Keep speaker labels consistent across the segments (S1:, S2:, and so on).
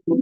S1: For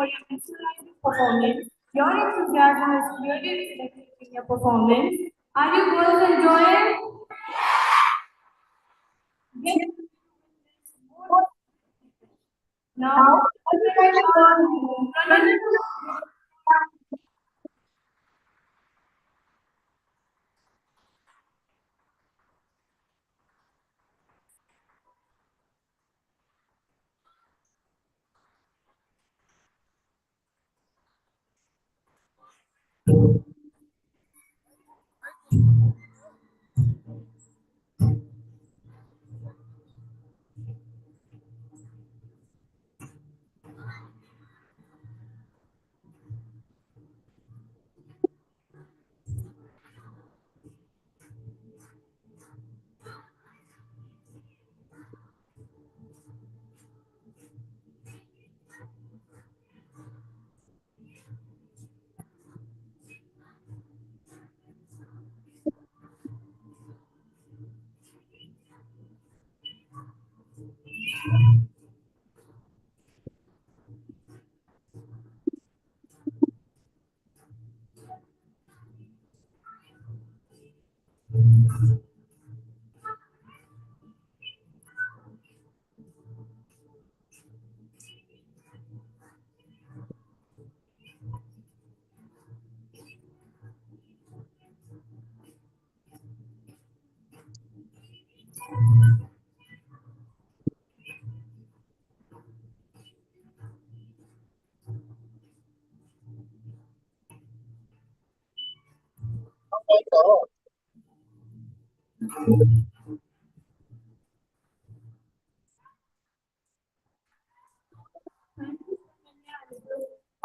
S1: your mesmerizing performance. Your enthusiasm is clearly reflected in your performance. Are you girls enjoying? Yes. Now, for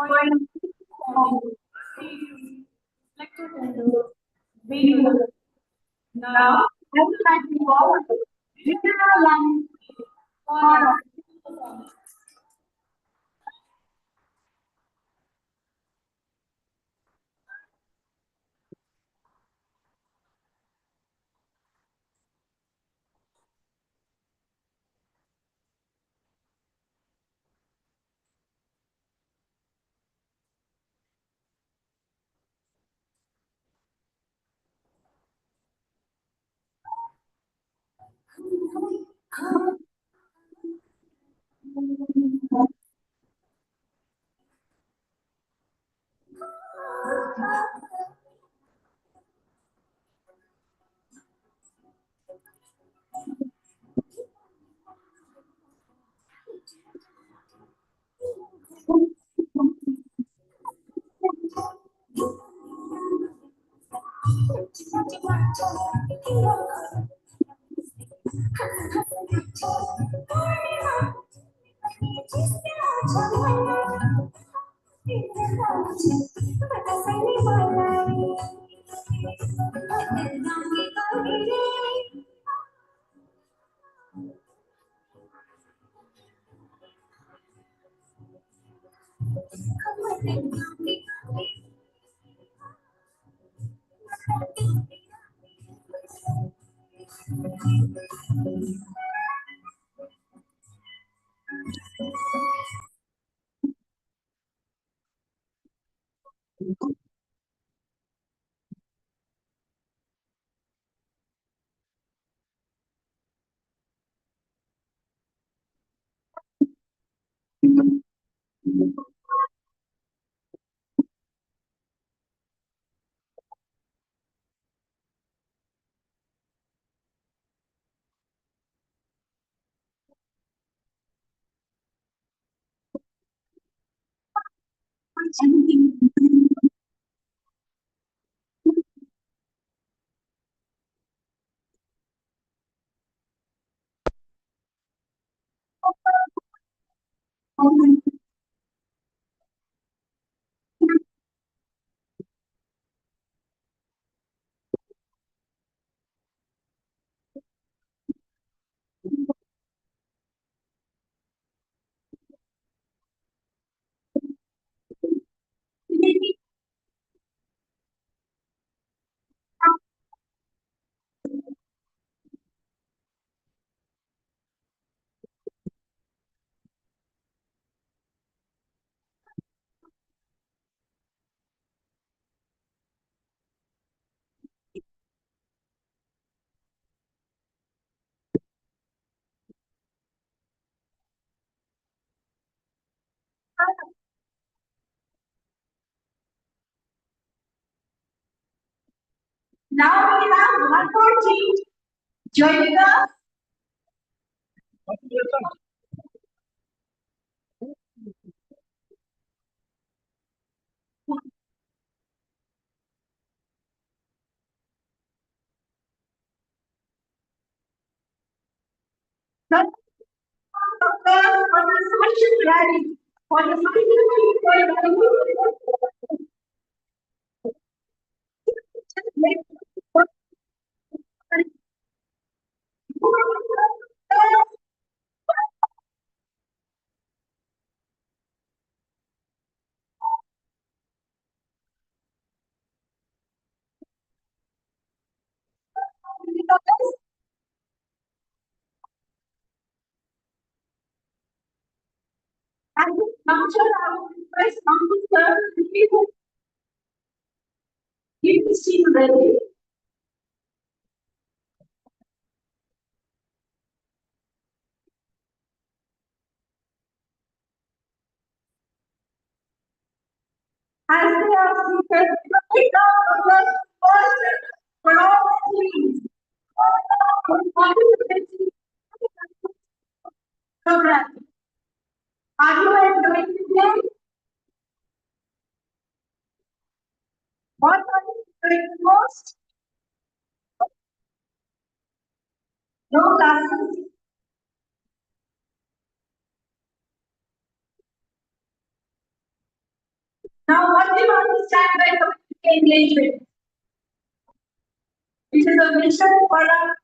S1: your performance. Reflected in the video. Now, I would like to forward general line for your performance. Now we have one more team joining us. For the selection rally, for the and now, I will request Uncle Sir to give this team ready. As they are seated, pick up the first for all teams. Program. Are you enjoying the game? What are you doing most? No classes. Now, what do you understand by community engagement? It is a mission for a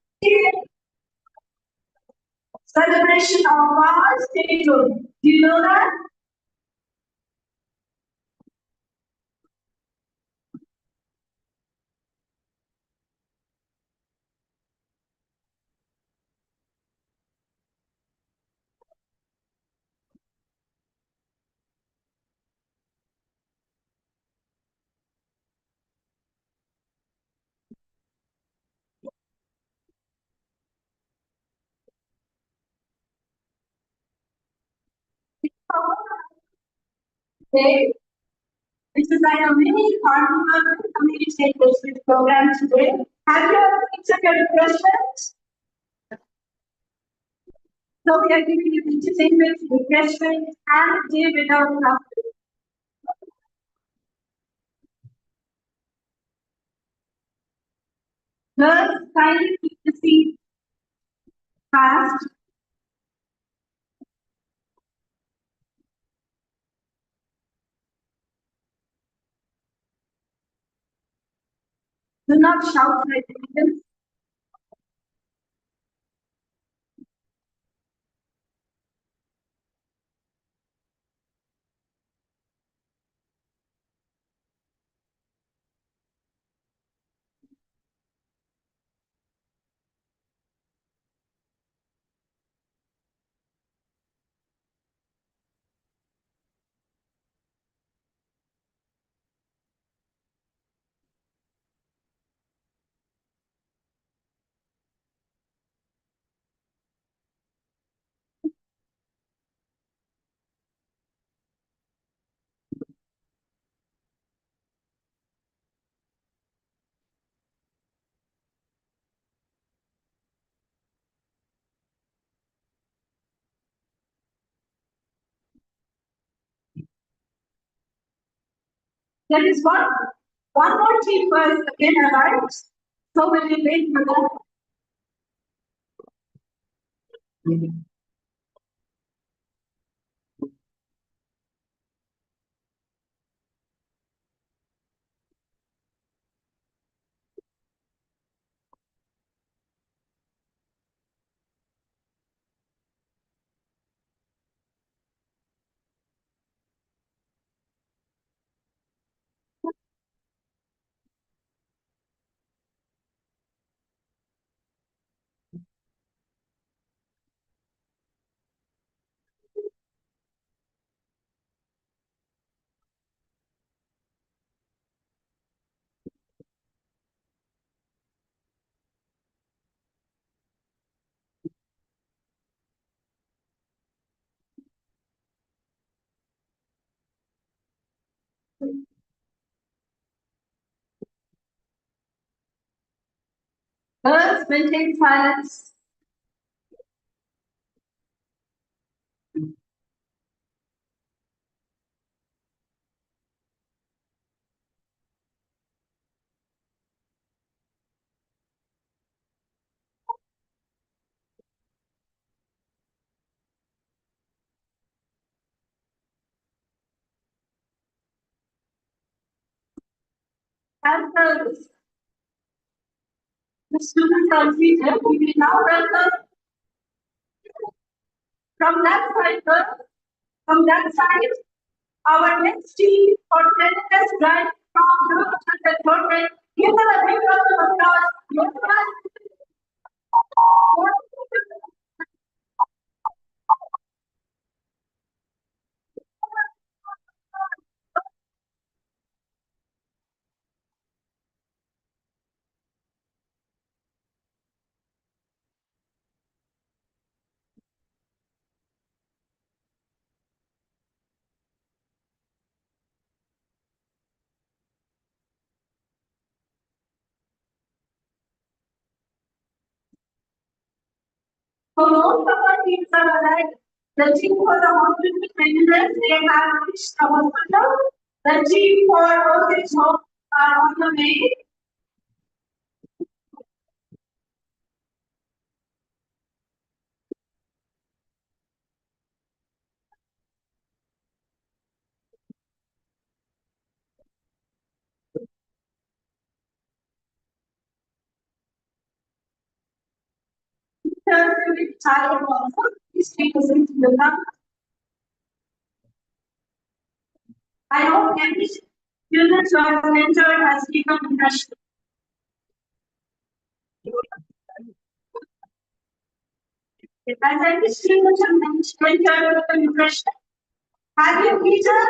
S1: celebration of our statehood. Do you know that? Today, which is like a mini carnival community engagement program today. Have you ever pictured your refreshments? So we are giving you entertainment, refreshment, and day without laughter. Girls, kindly keep the seat fast. Do not shout like this. There is one more team was again arrived. So when we wait for that. Girls, maintain silence. And the students are seated. We will now welcome from that side, girls, from that side, our next team for tennis right from the tournament. Give them a big round of applause. Your class. So most of our teams are like the team for the hospital cleanliness, they have reached the hospital. The team for old age home are on the way. Teachers will be tired also. Please take a seat in the back. I hope every student who has entered has taken impression. As every student has entered with an impression, have you teacher?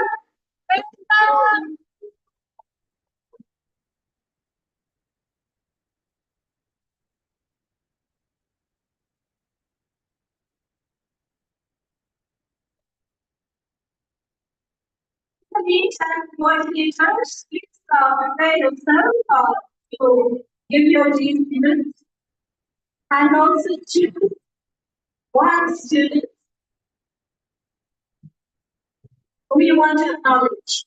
S1: Please and coordinators, please prepare yourself to give your team minutes and also choose one student who you want to acknowledge.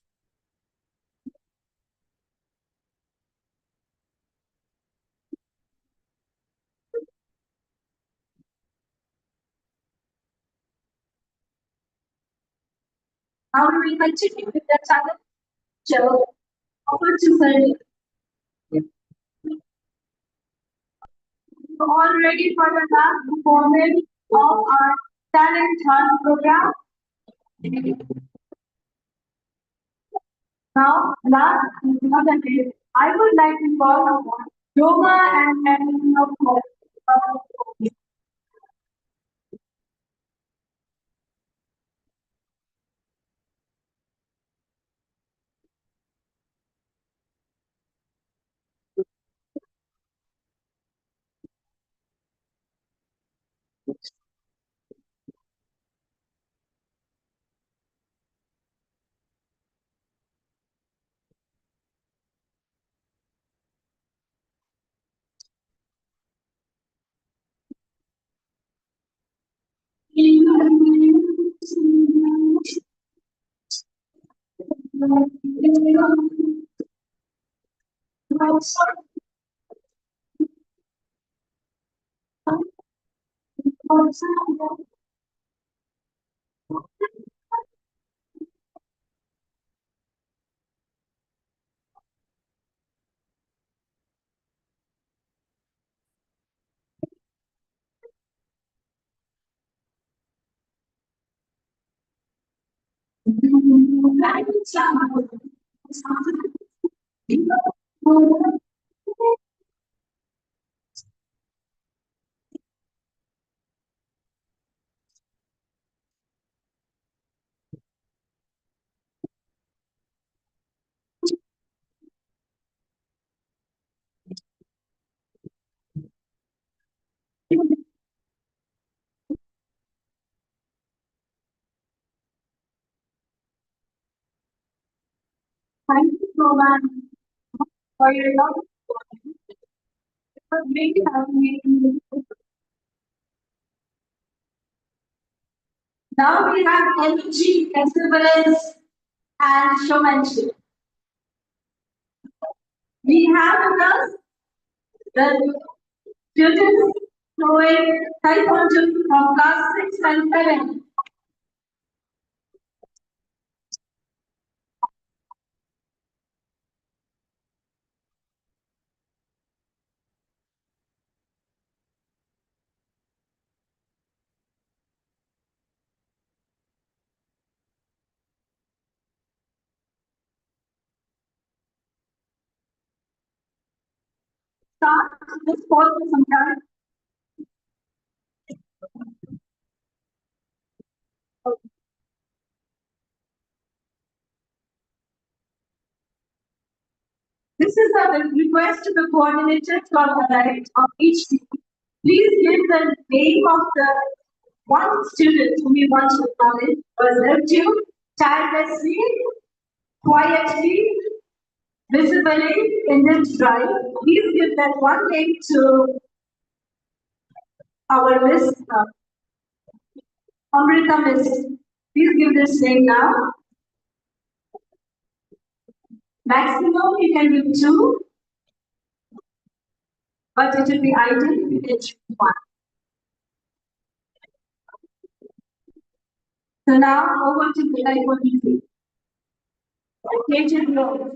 S1: How do we continue with the challenge? Joe, over to Sunny. All ready for the last performance of our talent hunt program? Now, last but not the least, I would like to call upon Roma and Evan of course. Thank you so much for your love. Maybe having now we have energy, perseverance, and showmanship. We have with us the students showing Taekwondo from class 6 and 7. Start this sport sometime. This is a request to the coordinator to the right of each team. Please give the name of the one student whom you want to acknowledge. Observe you tirelessly, quietly, visibly in this drive. Please give that one name to our Miss Amrita Miss. Please give this name now. Maximum you can give two, but it will be ideal if you can choose one. So now over to the Taekwondo. Attention row.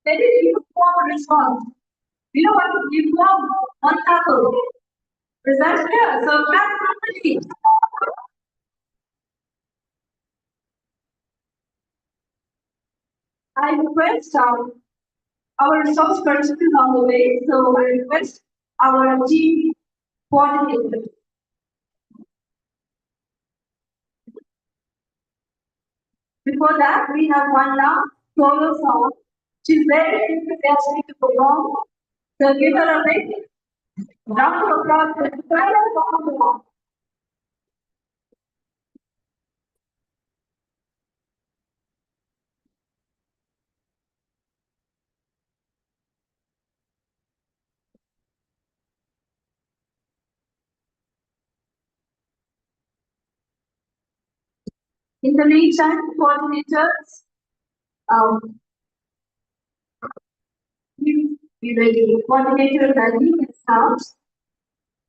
S1: That is uniform response. You know what? Uniform on tackle. Is that clear? So clap properly. I request our resource person is on the way, so I request our team coordinator. Before that, we have one now solo song. She's very enthusiastic to perform. So give her a big round of applause for the song. In the meantime, coordinators, um, Please be ready. Coordinator Randy can start.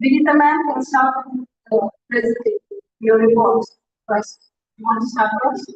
S1: Vinita ma'am can start the presentation. Your report first. You want to start first?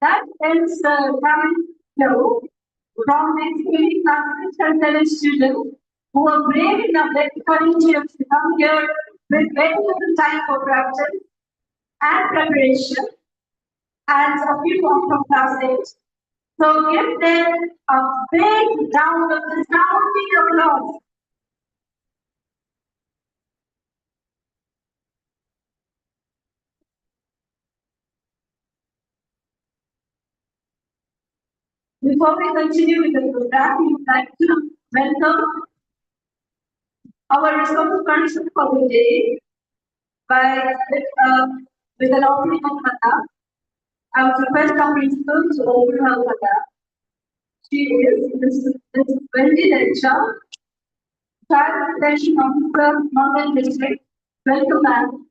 S1: That ends the current show from basically classes and seven students who were brave enough, very courageous to come here with very little time for practice and preparation and a few more from class 8. So give them a big round of resounding applause. Before we continue with the program, we would like to welcome our resource person for the day by with an opening of Kata. I would request our principal to open her Kata. She is Mrs. Wendy Lecture, Child Protection Officer, Northern District. Welcome, ma'am.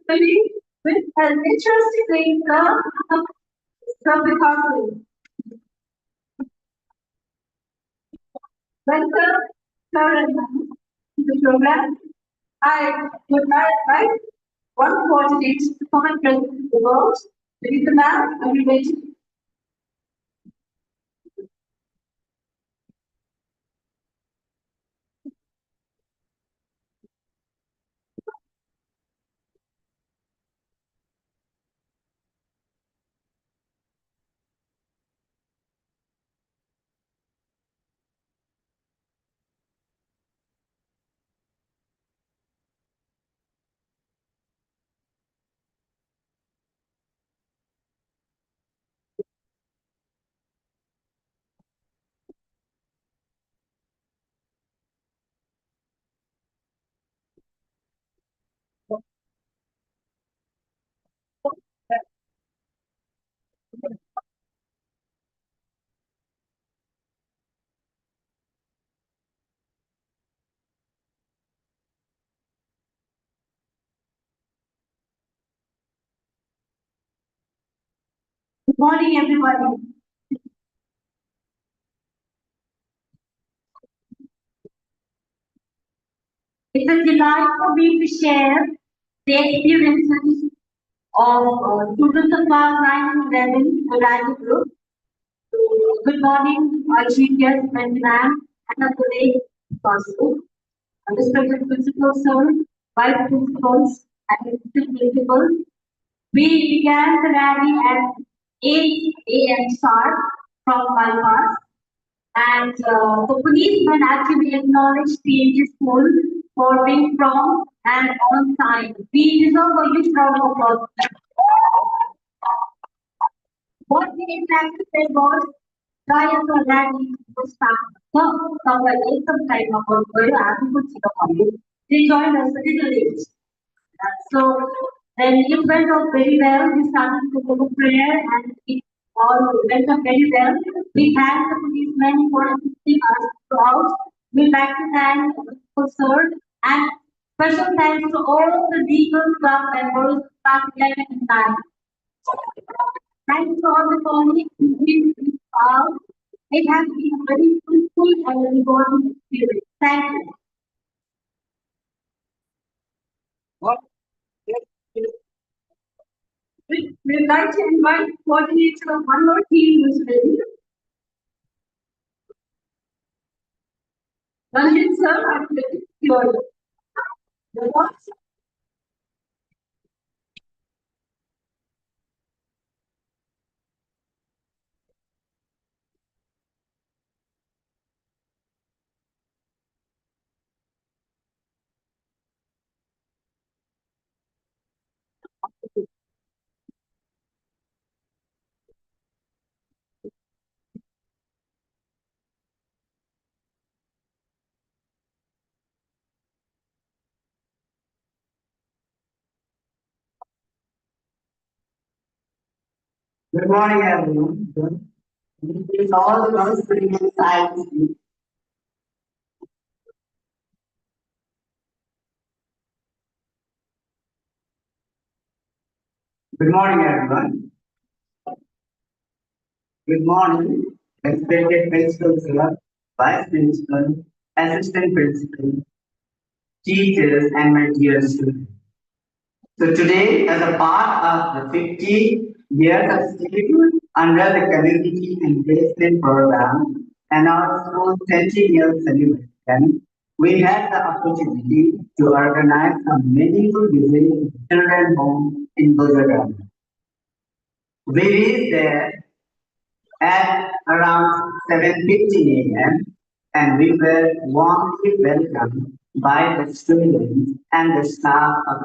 S1: Actually, with an interesting from the council. Welcome, Karen, to the program. I would like one coordinator to come and present the vote. With the ma'am, are you ready? Morning, everybody. It's a delight for me to share the experiences of students of class 9 and 11 Value Group. Good morning, our chief guest, ma'am, and a colleague, possible. Respected principal, sir, vice principals, and assistant principals. We began the rally at 8 a.m. sharp from bypass. And the policemen actually acknowledged PNG school for being prompt and on time. We deserve a huge round of applause. What we exactly said was, prior to that, was somewhere some time about where I could see the public. They joined us a little late. So then it went off very well. We started to go to prayer and it all went off very well. We thanked the policemen for assisting us throughout. We like to thank the sir and special thanks to all the legal club members, class 11 and 9. Thanks to all the colleagues who did this out. It has been a very fruitful and rewarding experience. Thank you. We'd like to invite coordinator of one more team who's ready. Ranjit sir, I'm ready. Your thoughts?
S2: Good morning, everyone. It's all the girls sitting inside. Good morning, everyone. Good morning, respected principal, sir, vice principal, assistant principal, teachers, and my dear students. So today, as a part of the 50 years of Statehood under the Community Engagement Program and our school's 20-year celebration, we had the opportunity to organize a meaningful visit to children's home in Gujarat. We reached there at around 7:50 a.m. and we were warmly welcomed by the students and the staff of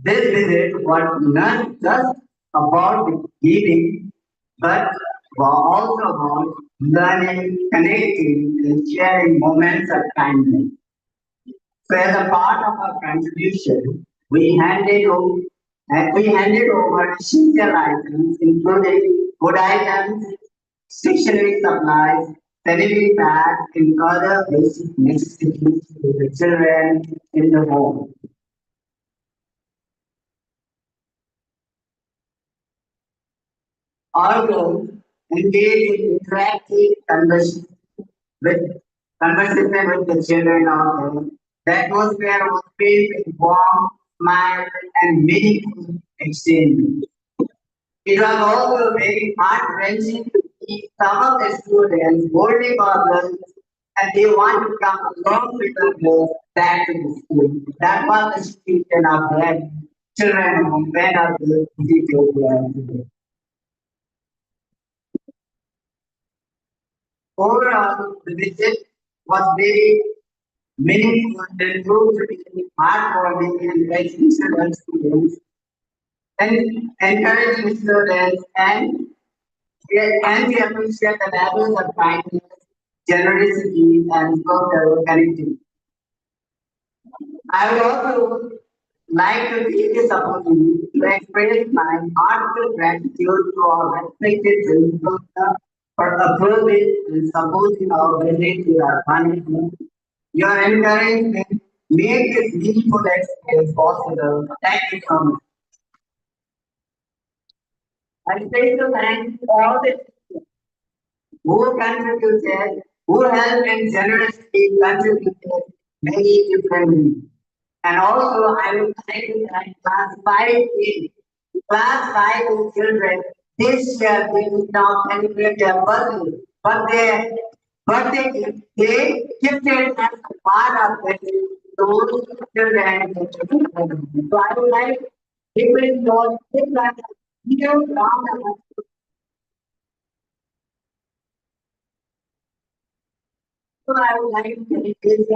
S2: this visit was not just about the giving, but was also about learning, connecting, and sharing moments of kindness. So, as a part of our contribution, we handed over essential items, including food items, stationery supplies, sanitary pads, and other basic necessities to the children in the home. Also, engage in interactive with conversation with the children of them. The atmosphere was filled with warm, smile, and meaningful exchange. It was also very heart-wrenching to see some of the students holding problems and they want to come along with us back to the school. That was the situation of that children who went out to the city. Overall, the visit was very meaningful and proved to be heartwarming and educational experience and encouraging students and we appreciate the values of kindness, generosity, and social connectivity. I would also like to take this opportunity to express my heartfelt gratitude to our respected principals for approving and supporting our visit to our management. Your encouragement made this meaningful experience possible. Thank you so much. I special thanks to all the who contributed, who helped and generously contributed many different. And also, I would like to thank class 5A. Class 5A children, this year they did not celebrate their birthday, but their birthday gift, they gifted as a part of it, those children. So I would like different those different videos around. So I would like to thank this.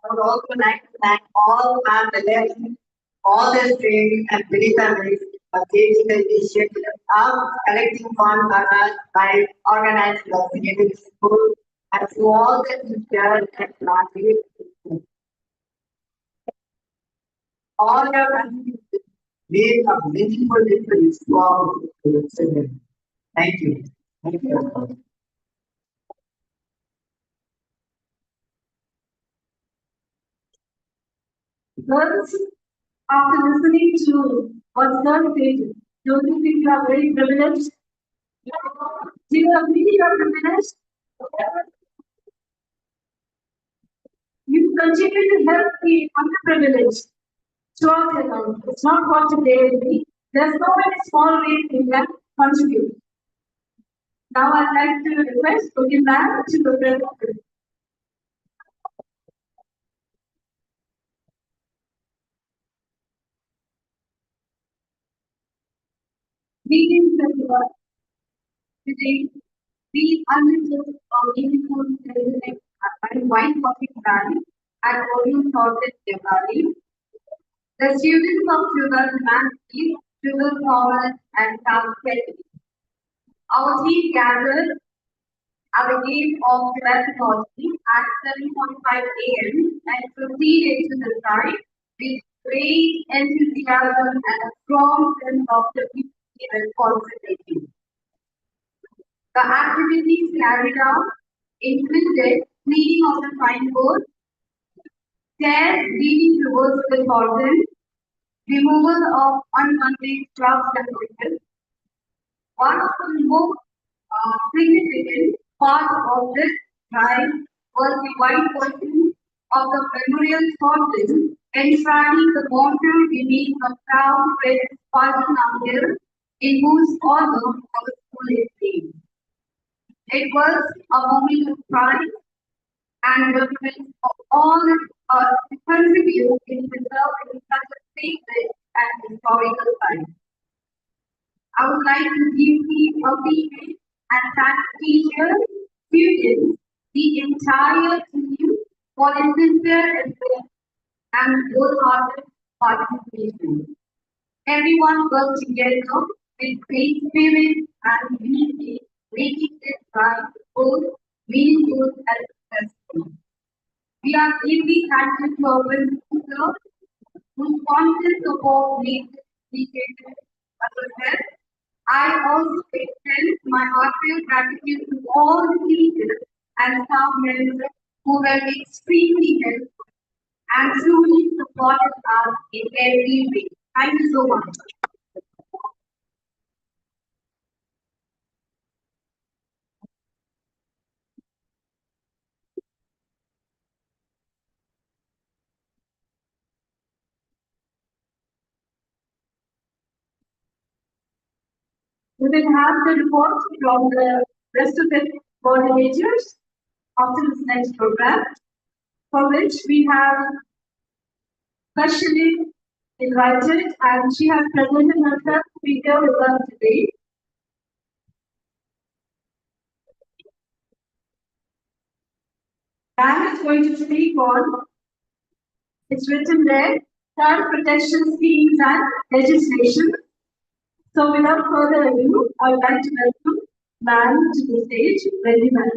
S2: I would also like to thank all our relatives, all the students and visitors for taking the initiative of collecting funds for us by organizing the creative school and to all the teachers and classes. All your contributions made a meaningful difference to our children. Thank you. Thank you.
S1: Girls, after listening to what sir said, don't you think you are very privileged? Do you agree you are privileged? You continue to help the underprivileged throughout your life. It's not what today will be. There's so many small ways you can contribute. Now I'd like to request Pokemon to present. Greetings everyone. Today we undertook a meaningful ceremony at White Coffee Valley at Orion College, Diwali. The students of Sugar Humanity, Sugar Thomas and Sam Kennedy. Our team gathered at the gate of West at 7:45 a.m. and proceeded to the site with great enthusiasm and a strong sense of duty and responsibility. The activities carried out included cleaning of the signboard, stairs leading towards the fountain, removal of unwanted shrubs and bushes. One of the most significant parts of this drive was the white portion of the memorial fountain enshrining the mortar beneath the proud red Spartan hill in whose honor our school is named. It was a moment of pride and reverence of all to contribute in preserving such a sacred and historical site. I would like to deeply appreciate and thank teachers, students, the entire team for their sincere effort and wholehearted participation. Everyone worked together with great spirit and unity, making this drive both meaningful and successful. We are deeply thankful to our principal whose constant support makes this initiative a success. I also extend my heartfelt gratitude to all the teachers and staff members who were extremely helpful and truly supported us in every way. Thank you so much. We will have the report from the rest of the coordinators after this next program, for which we have Kashini invited and she has presented herself to be here with us today. Dan is going to speak on, it's written there, child protection schemes and legislation. So without further ado, I would like to welcome Dan to the stage. Very well.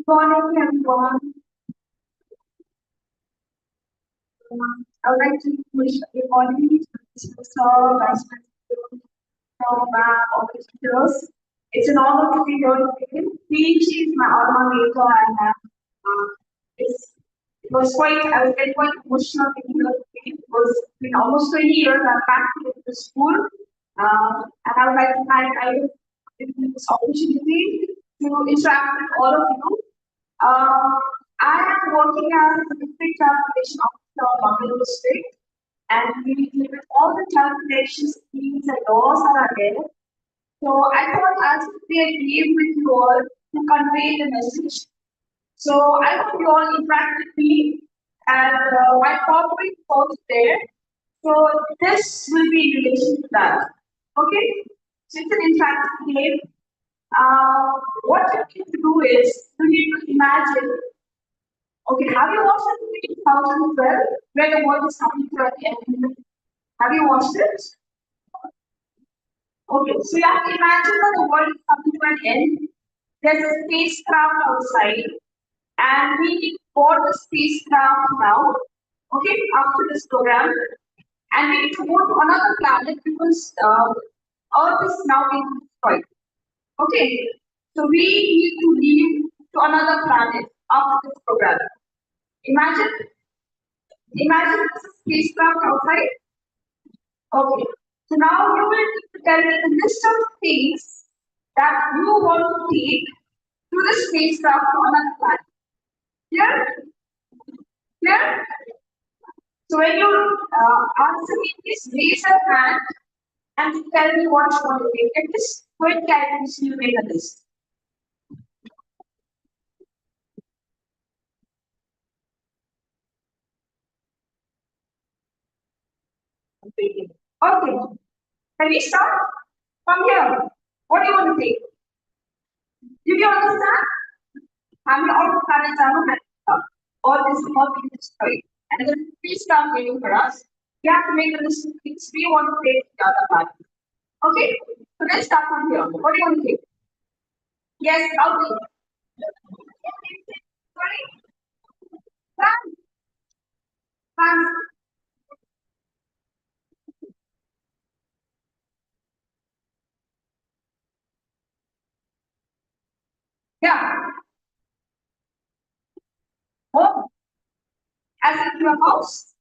S1: Good morning, everyone. I would like to wish good morning to Mr. Vice President from officers. It's an honor to be here today. PhD is my alma mater, and it was quite, I was getting quite emotional being here today. It was been almost 20 years I'm back to the school, and I would like to thank I for this opportunity to interact with all of you. Uh, I am working as a district transportation officer of Bangalore district, and we deal with all the transportation schemes and laws that are there. So I thought I'll play a game with you all to convey the message. So I hope you all interact with me, and my corporate is there. So this will be in relation to that. Okay? So it's an interactive game. What you need to do is you need to imagine. Okay, have you watched the movie 2012 where the world is coming to an end? Have you watched it? Okay, so you have to imagine that the world is coming to an end. There's a spacecraft outside, and we need to board the spacecraft now. Okay, after this program, and we need to go to another planet because Earth is now being destroyed. Okay, so we need to leave to another planet after this program. Imagine, imagine the spacecraft outside. Okay, so now you will need to tell me the list of things that you want to take to the spacecraft to another planet. Clear? Clear? So when you answer me, please raise your hand and tell me what you want to take. At this point, can you make a list? Okay. Can we start from here? What do you want to take? Did you understand? How many all planets are not all this is all being destroyed. And then please start waiting for us. We have to make a list of things we want to take the other planet. Okay? So let's start from here. What do you want to take? Yes, loudly. Sorry? France. France. Yeah. Home. As in your house.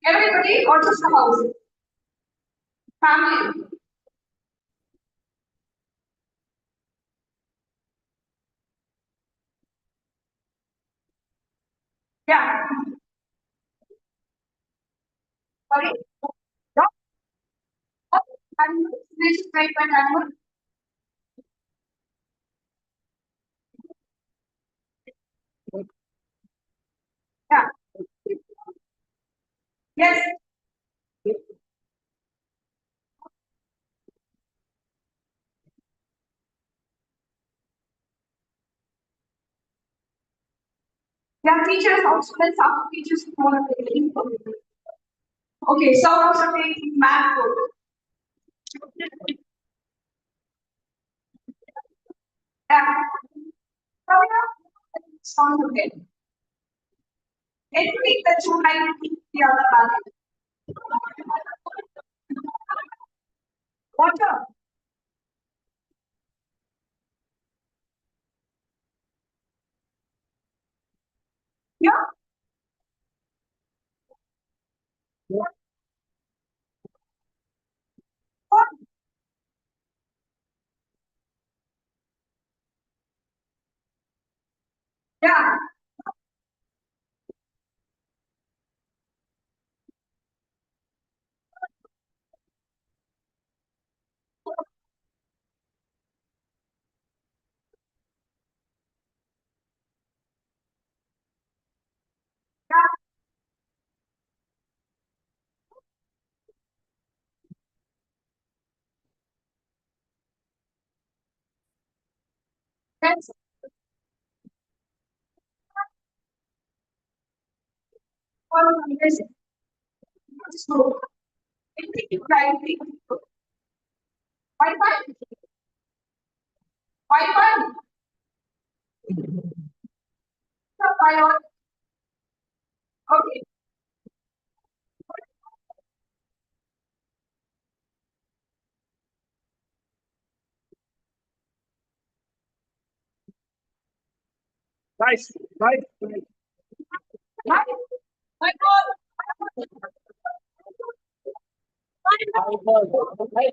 S1: Everybody or just the house? Family. Yeah. Sorry. Dog. Animal. Which type of animal? Yeah. Yes. Yeah, teachers also, then some teachers who want to take it. Okay, so also take math book. Yeah. So yeah, sounds okay. Anything that you like to keep the other planet. Water. Yeah. What? Yeah. Yeah. That's all of this. So, anything you like to Wi-Fi. Wi-Fi. Okay.
S3: Nice, nice,
S1: My my God.
S3: nice.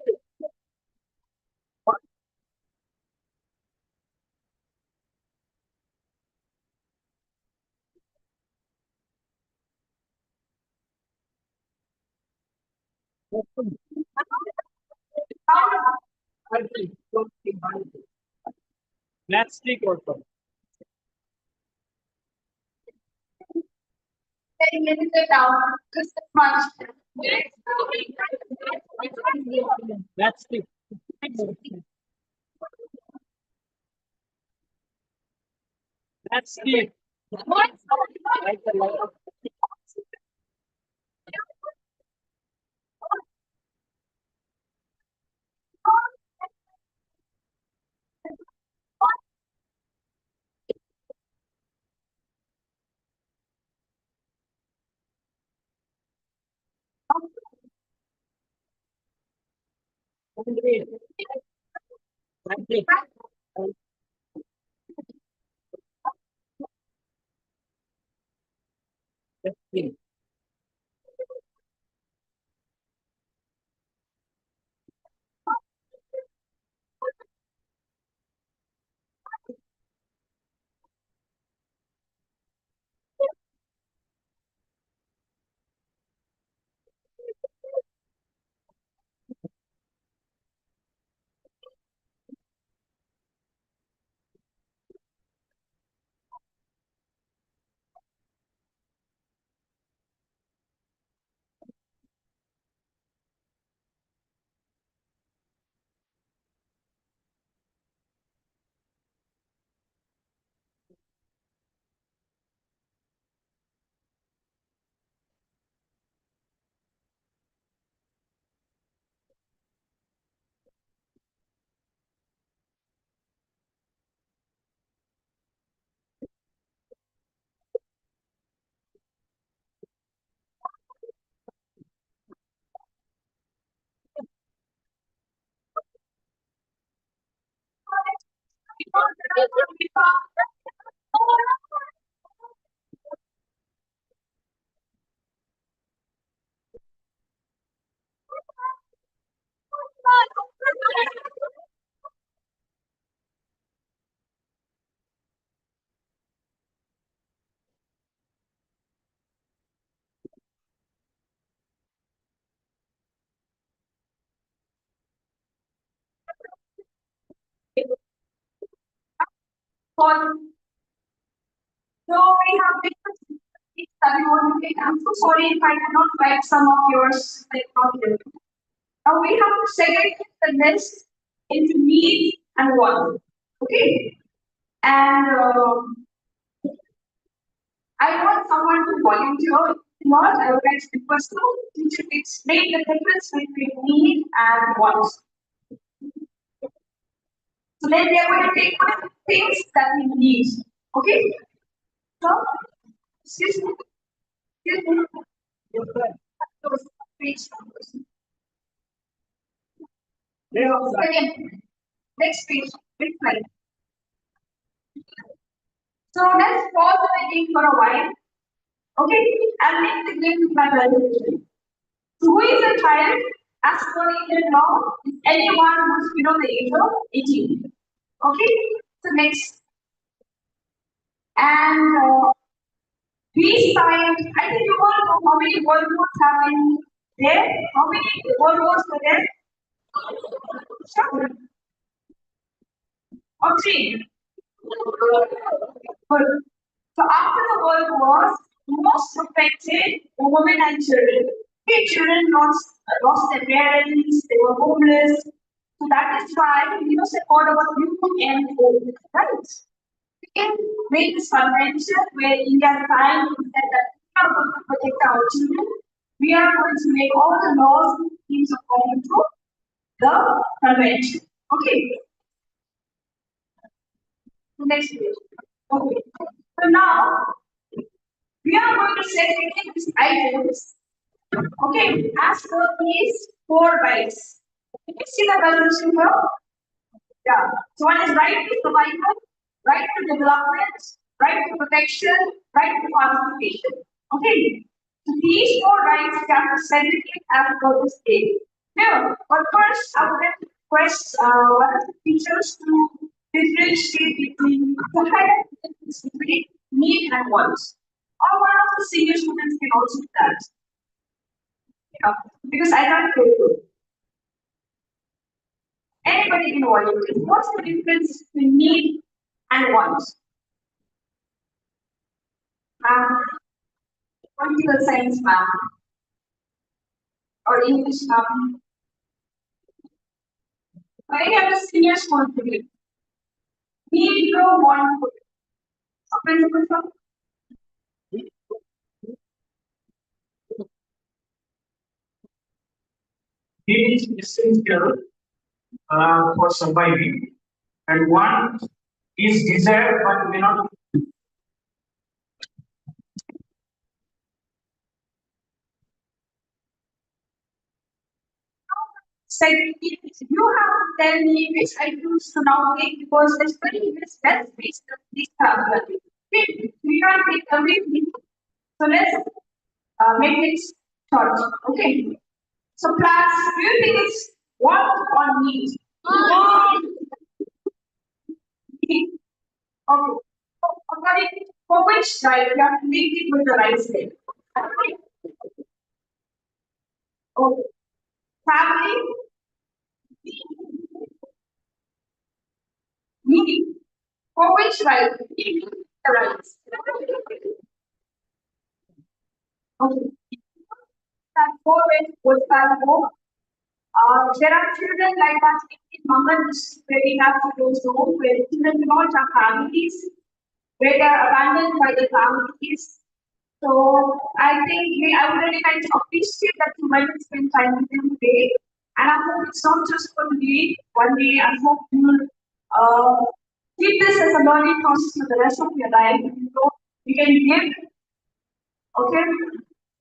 S3: Let's stick also.
S1: Getting limited down just as much.
S3: Let's stick. Let's stick. Like the law. Let's stick. Let's stick.
S1: So we have different things that we want to take. I'm so sorry if I cannot write some of yours like out here. Now we have to segregate the list into needs and wants. Okay. And I want someone to volunteer. If not, I would like to request you to explain the difference between need and wants. So then we are going to take one things that we need. Okay. So, excuse me. Excuse me. Those page numbers. Second, next page, next slide. So let's pause the reading for a while. Okay, and make the game with my presentation. So who is a child? As per Indian law, is anyone who's below the age of 18. Okay, so next. And we signed, I think you all know how many world wars have been there. How many world wars were there? Sure. Or three. Good. So after the world wars, most affected were women and children. Okay, children lost their parents, they were homeless. So that is why we must called about UNO, right? We can make this convention where India signed and said that we are going to protect our children. We are going to make all the laws and schemes according to the convention. Okay, next page. Okay. So now we are going to segregate these items. Okay, as per these four rights. You can see the resolution here. Yeah. So one is right to survival, right to development, right to protection, right to participation. Okay. So these four rights we have to segregate as per this state. Now, but first I would like to request one of the teachers to differentiate between to highlight the difference between need and wants. Or one of the senior students can also do that. Yeah. Because I can't hear you. Anybody can volunteer. What's the difference between need and want? Um, Political science ma'am or English ma'am or any other senior school student. Need no want to. So principal sir,
S3: Need is essential for surviving, and one is desired but may not.
S1: second, you have to tell me which items to now take because there's very less space that these have. Okay, we can't take everything. So let's make it short. Okay. So class, do you think it's want or need? Need. Okay. So according for which side you have to make it with the right side. Okay. Family, need. For which right? Need the right. Okay. That four ways was valuable. There are children like that in Mangalas where we have to go home where children do not have families, where they are abandoned by their families. So I would really like to appreciate that you went and spend time with them today. And I hope it's not just for today, one day. I hope you will keep this as a learning process for the rest of your life. You can give, okay?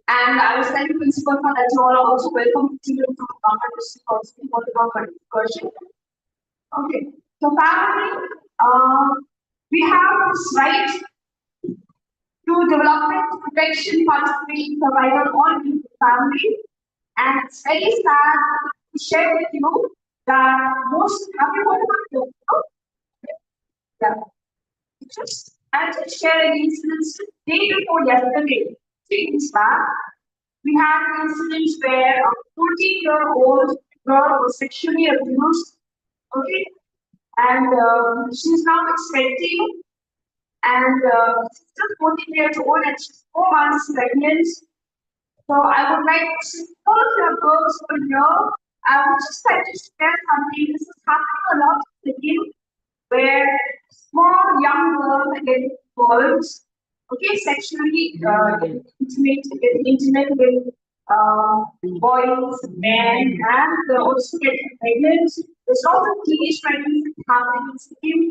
S1: And I was telling principal for that you all are also welcome children to come and also for the question. Okay. So family, we have this right to development, protection, participation, survival, all in the family. And it's very sad to share with you that most everyone have yeah. I just share an incident day before yesterday. 3 days back, we had an incident where a 14-year-old girl was sexually abused. Okay, and she's now expecting, and she's still 14 years old and she's 4 months pregnant. So I would like to all of your girls over here. I would just like to share something. This is happening a lot in the game where small young girls are getting involved, okay, sexually getting intimate with boys, men, and also getting pregnant. There's lots of teenage pregnancies happening in the game.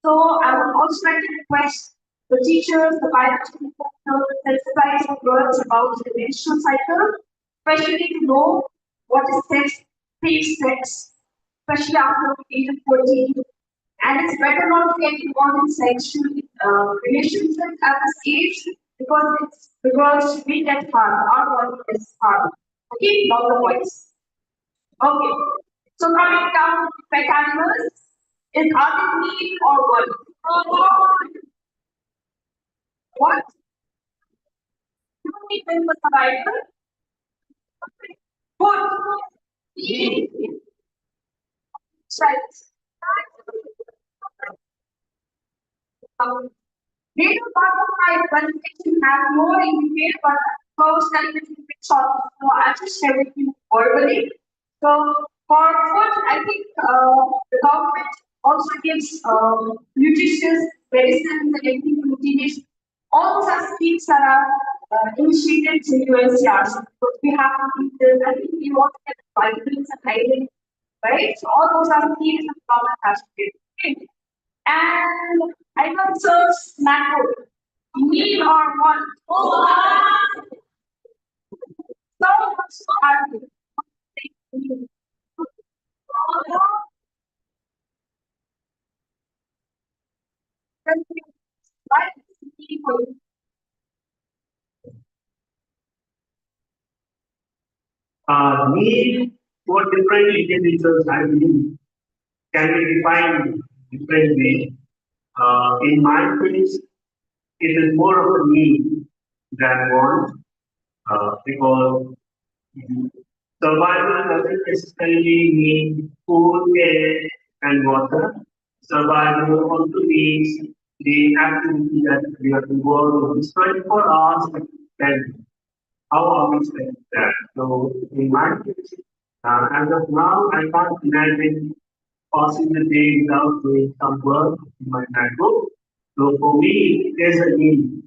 S1: So I would also like to request the teachers, the biological people, to sensitize the girls about the menstrual cycle, especially to know what is sex, safe sex, especially after the age of 14. And it's better not to get involved in sexual relationships at this age because we get harmed, our body is harmed. Okay, not the voice. Okay. So coming down to pet animals, is are they need or what? What? You need them for survival. Good. Eat. Right. Later part of my presentation has more in detail, but first I will keep it short. So I'll just share with you verbally. So for food, I think the government also gives nutritious medicines and everything to teenage. All such schemes that are initiated in UNCRs. So we have to keep this. I think we want to get vitamins and iron, right? So all those are schemes that the government has to give. Okay. And I will serve snack food. Need or want. So much are you? Right? People.
S3: Need for different individuals, I believe, can be defined differently. In my case, it is more of a need than want, because survival doesn't necessarily mean food, air, and water. Survival also means the activity that we have to work with. It's 24 hours and how are we spending that? So, in my case, as of now, I can't imagine passing the day without doing some work in my notebook. So, for me, there's a need.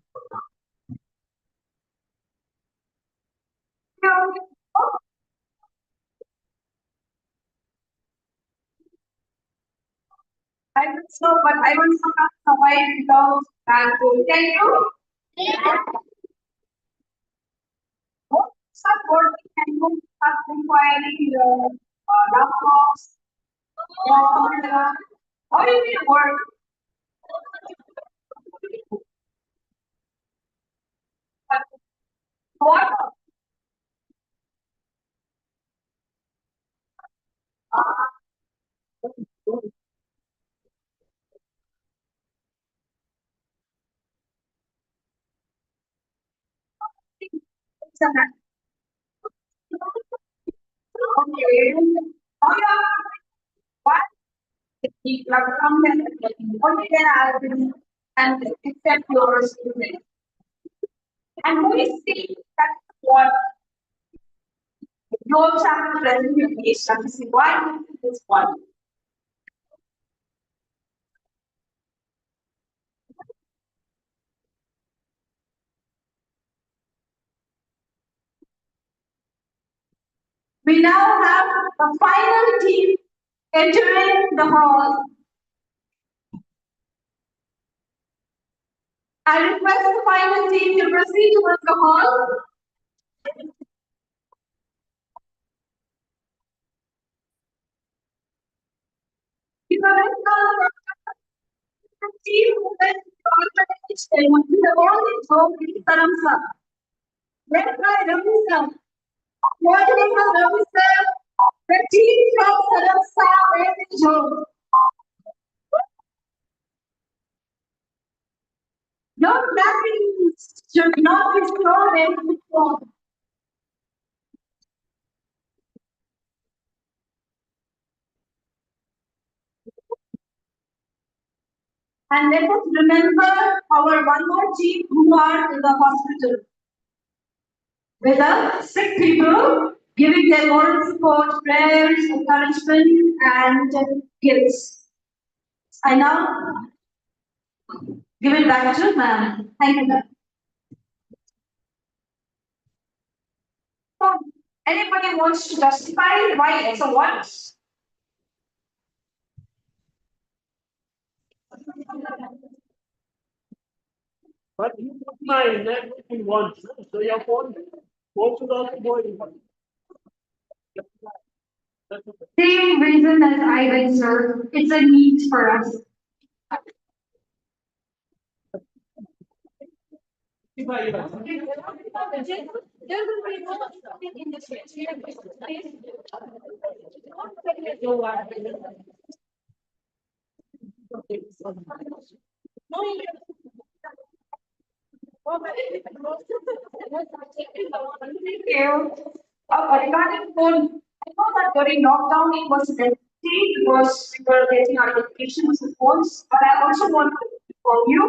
S1: I will so, but I will not survive without that food. Can you? Some working can you start requiring laptops or how do you work? What? It's a okay. Oh yeah. What? The platform can only can algorithm and accept your student. And who is saying that what you also have to present your case and see why this one. We now have the final team entering the hall. I request the final team to proceed towards the hall. We have the team who went to organization. We have only told the Saramsa. Led by Ravi sir. Coordinator Ravi sir. The team from Saramsa went to Joe. No nothing should not be thrown into the floor. And let us remember our one more team who are in the hospital with the sick people, giving their moral support, prayers, encouragement, and gifts. I now give it back to ma'am. Thank you, ma'am. So, anybody wants to justify why it's a what?
S3: But you put my networking once, so your phone should also go in.
S1: Same reason as Ivan, sir. It's a need for us. Thank you. Regarding phone, I know that during lockdown it was necessary because we were getting our education with phones, but I also want to inform you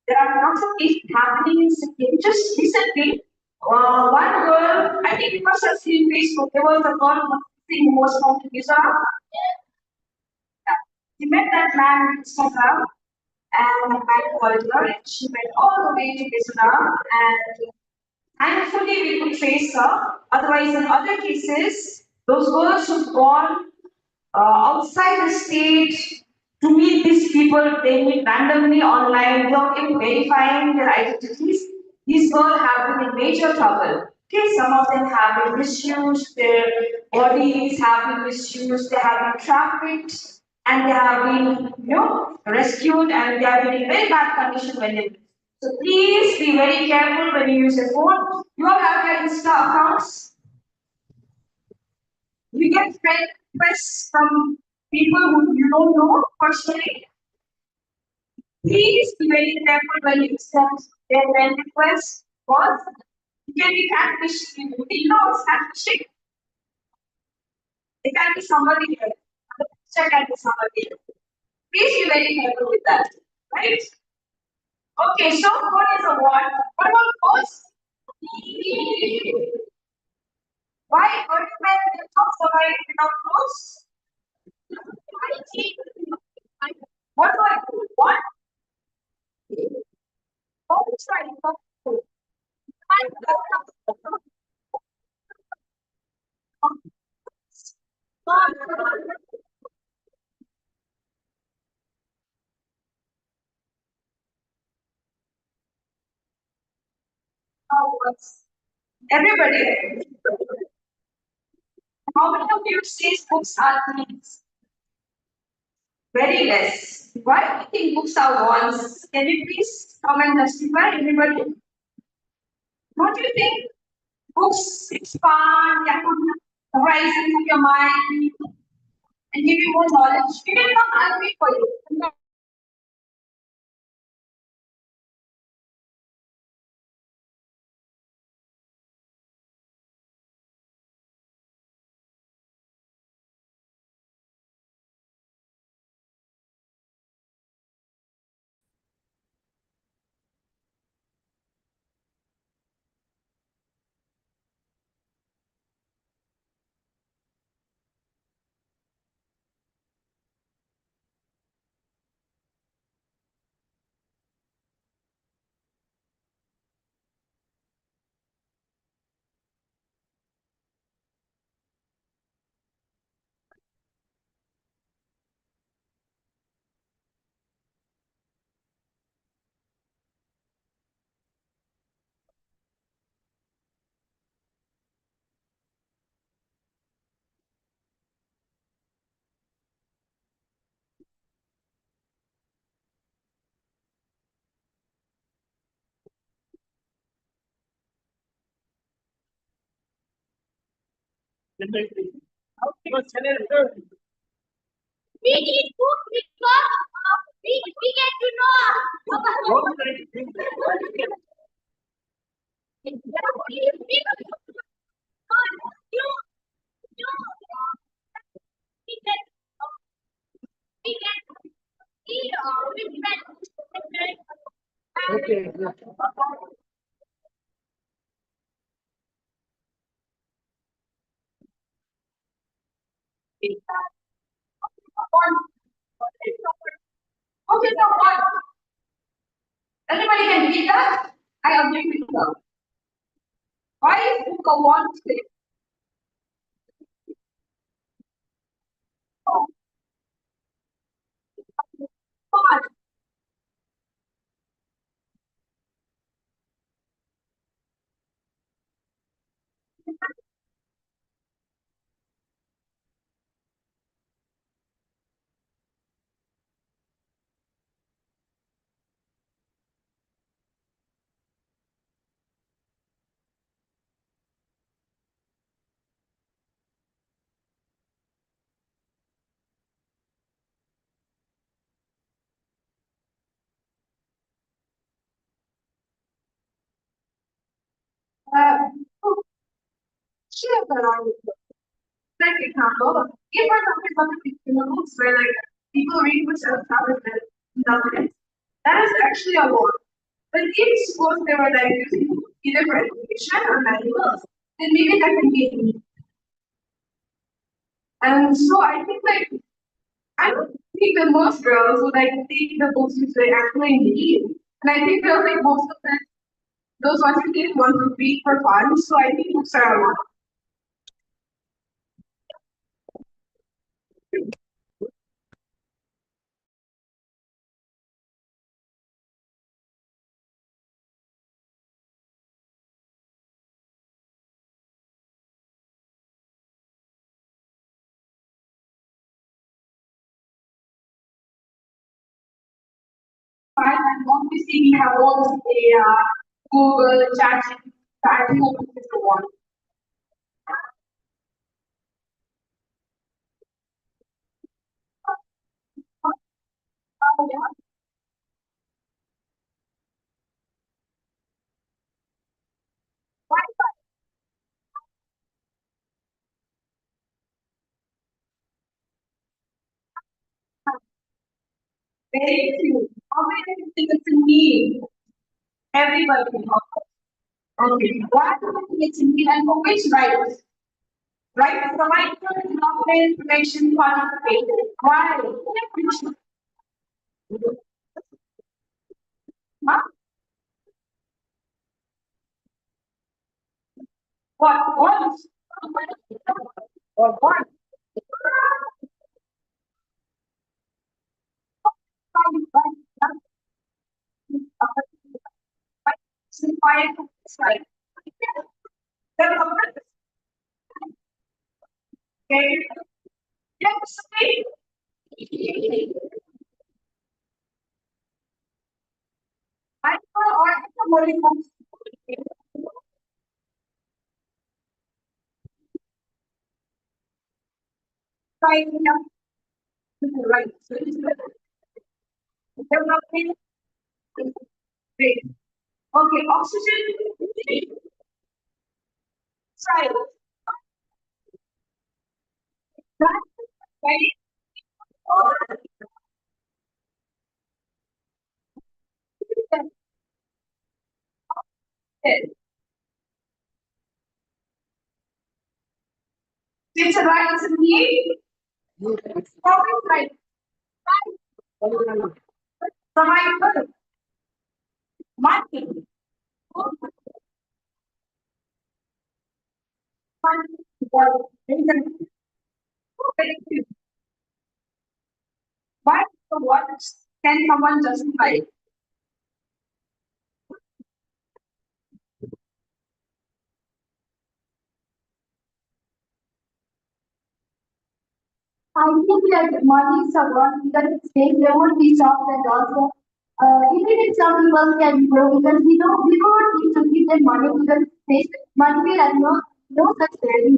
S1: there are lots of things happening in Sikkim. Just recently, one girl, I think you must have seen Facebook, there was a girl who was from Gujarat. Yeah. She met that man on Instagram and the man called her and she went all the way to Gujarat and thankfully, we could trace her. Otherwise, in other cases, those girls who've gone outside the state to meet these people they meet randomly online without even verifying their identities. These girls have been in major trouble. Okay, some of them have been misused, their bodies have been misused, they have been trafficked, and they have been, rescued, and they have been in very bad condition when they. So please be very careful when you use your phone. You all have your Insta accounts. You get friend requests from people who you don't know personally. Please be very careful when you accept their friend requests because you can be catfished. You know what's catfishing? It can be somebody else. The picture can be somebody else. Please be very careful with that. Right? Okay, so what is a what? What about ghosts? Why Earthmen will not survive without ghosts? What do I do? What? How to try to everybody. How many of you say books are things? Very less. Why do you think books are wants? Can you please come and justify everybody? What do you think? Books expand your horizons of your mind and give you more knowledge. We will not agree for you. We need food because we get to know we can see okay, so what? Everybody can read that? I agree with you. Why is book a want thing? Oh, fun. Uh, share around with you. Like example, if we're talking about the books where like people read books out of government, that is actually a lot. But if suppose they were like using either for education or manuals, then maybe that can be a need. And so I think like I don't think that most girls would like take the books which they actually need. And I think they'll like most of them those ones who didn't want to read for fun. So I think books are a lot. Right? And obviously we have all the data, Google, ChatGPT, that you want to one. Yeah, very few. How many think it's a need? Everybody can talk. Okay. Why do you think it's a need and for which rights? Right? Provide government protection participation. Why? Which, huh? What? Or what? Right. The government, okay, yes, I or somebody wants right now, right. So it's developing great. Okay, oxygen, right. That's right. Or it's a right, it's a need. Probably right. Survival, money, money, but what can someone justify? I think that money is a lot because it's fake. There would be jobs and also, even if some people can grow because we don't need to give them money because fake money has no such value,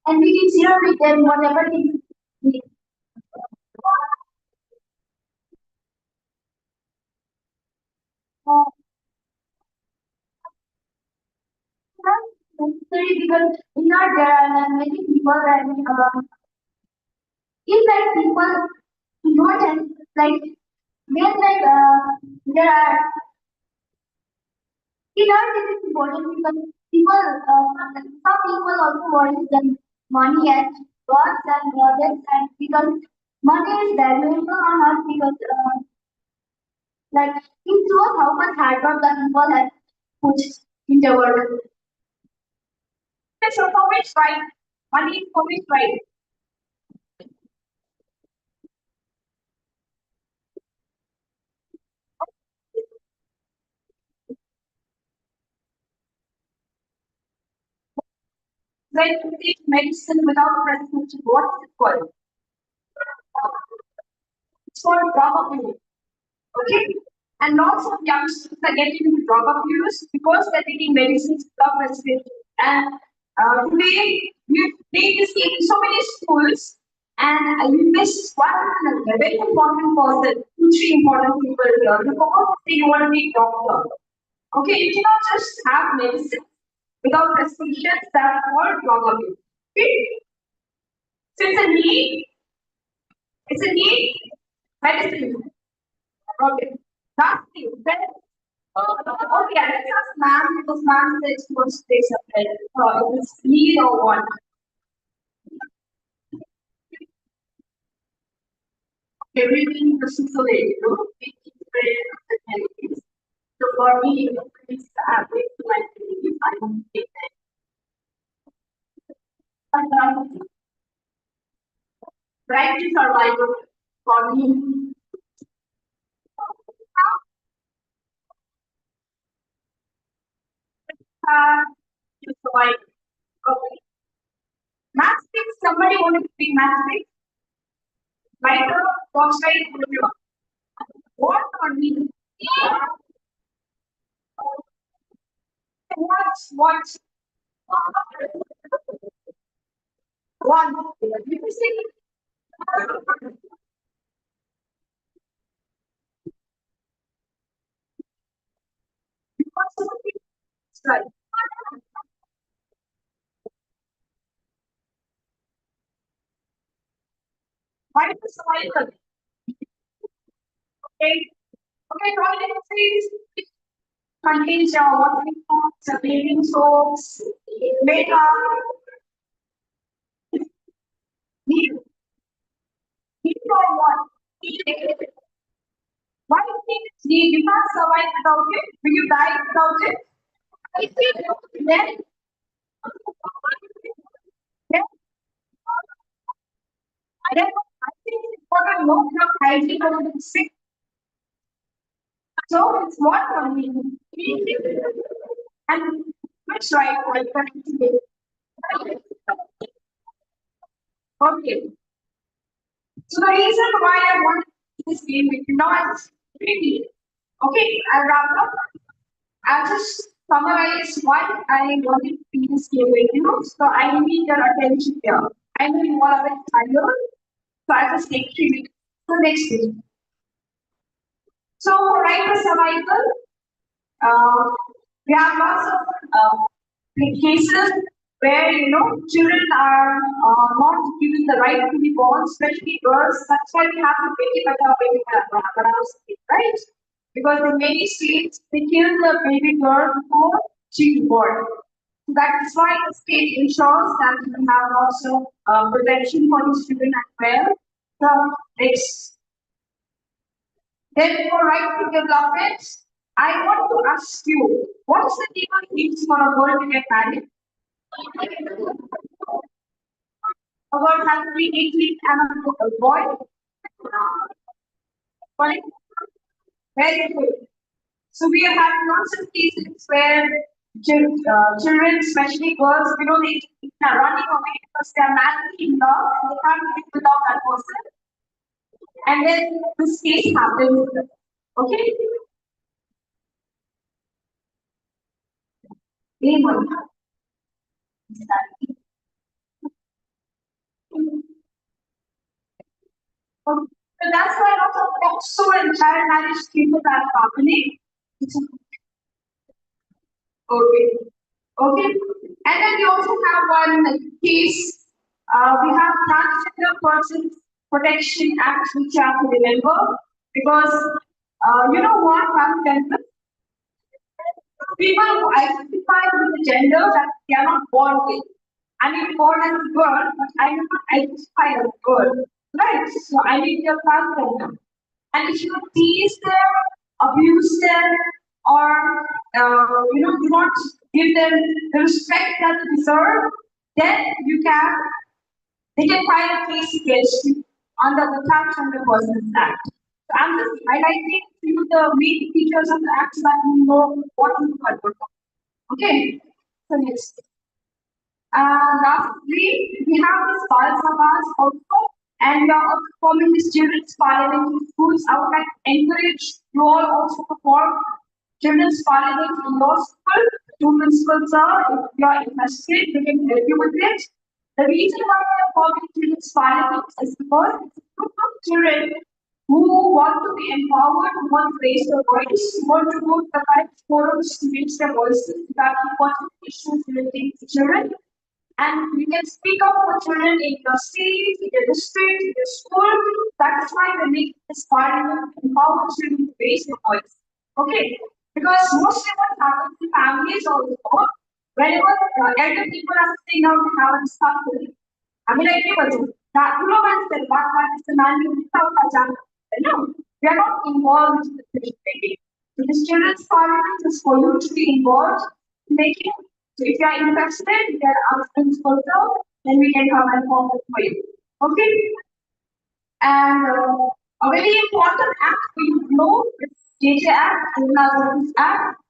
S1: and we can share with them whatever things we. Uh, That's necessary because in our there are many people and if like people don't have like when there are it all is important because some people also worry that money has worth and burdens and because money is valuable or not because like it shows how much hard work the people have put in the world. So for which right? Money is for which right? When you take medicine without prescription, what is it called? It's called drug abuse. Okay? And lots of youngsters are getting into drug abuse because they're taking medicines without prescription. And today, we take this in so many schools, and you miss one very important person, two, three important people here. You forgot to say you want to be a doctor. Okay, you cannot just have medicine without prescriptions that are called drug abuse. Okay? So it's a need medicine. Okay. Last thing, then, okay, I let's ask ma'am because ma'am said she wants to say something. If it's need or what. Everything versus the lady, no? So for me, it's average to my belief. I don't take that. Right to survival for me. To survive. Okay. Math sticks, somebody want to speak math sticks? Lighter, torchlight, what or me? What? One. You see, right. Why is the cycle? Okay. Okay, toiletries contains your watering pots, bathing soaps, makeup, need, need for what? Need. Why do you think it's need? You can't survive without it. Will you die without it? I think then, then I think it's important to know your hygiene over the sick. So it's what for me. And which right I can. Okay. So the reason why I want this game with you now is really okay. I'll wrap up. I'll just summarize why I wanted to be this game with you. So I need your attention here. I know you all are very tired, so I'll just take 3 minutes. So next thing. So right for survival, uh, we have lots of cases where children are not given the right to be born, especially girls. That's why we have to baby bachao, right? Because in many states they kill the baby girl before she is born. So that's why the state ensures that we have also protection for these children as well. So next. Then for right to development, I want to ask you, what's the legal needs for a girl to get married? A girl has to be 18 and a boy. Correct? Very good. So we are having lots of cases where children, especially girls, they are running away because they are madly in love and they can't live without that person. And then this case happens. Okay? Anyone? So that's why lots of POXO and child marriage cases are happening. Okay. Okay. And then we also have one case. We have Transgender Persons Protection Act, which you have to remember. Because you know what, transgender? People who identify with the gender that they are not born with. I mean, born as a girl, but I do not identify as a girl. Right? So I mean, you're transgender. And if you tease them, abuse them, or do not give them the respect that they deserve, then they can file a case against you under the Transgender Persons Act. So I'm just highlighting to you the main features of the act so that you know what is covered. Okay. So next. Lastly, we have this Bal Sabhas also, and we are also forming the children's parliament in schools. I would like to encourage you all also to form children's parliament in your school. Two principals are, if you are interested, they can help you with it. The reason why we are forming children's parliament is because it's a group of children who want to be empowered, who want to raise their voice, who want to go to the right forums to raise their voices regarding important issues relating to children. And you can speak up for children in your state, in your district, in your school. That's why we make this parliament empower children to raise their voice. Okay? Because mostly what happens in families also, whenever elder people are sitting down to have a discussion, I mean, like, that you know what is the man without a jam. No, we are not involved in the decision making. So this children's parliament is for you to be involved in making. So if you are interested, you can ask us further, then we can come and form it for you. Okay? And a very important act for you to know is JJ Act, Juvenile Justice Act,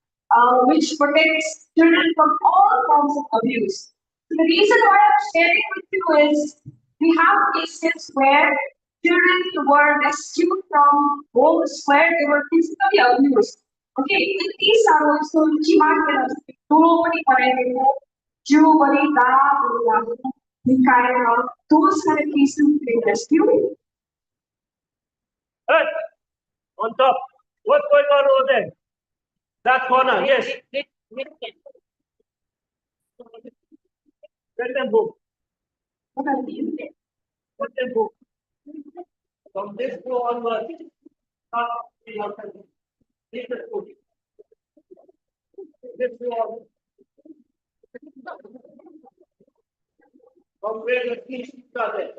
S1: which protects children from all forms of abuse. So the reason why I'm sharing with you is we have cases where children were rescued from homes where they were physically abused. Okay, these are also Chimakiras. Nobody parented Jew, Bari, Da, the kind of those kind of cases they rescued.
S3: Hey, on top. What's going on over there? That corner, yes. Let them go.
S1: What are these?
S3: Let them go. From this floor onwards, not the outside. Leave the food. This floor, from where the keys are there.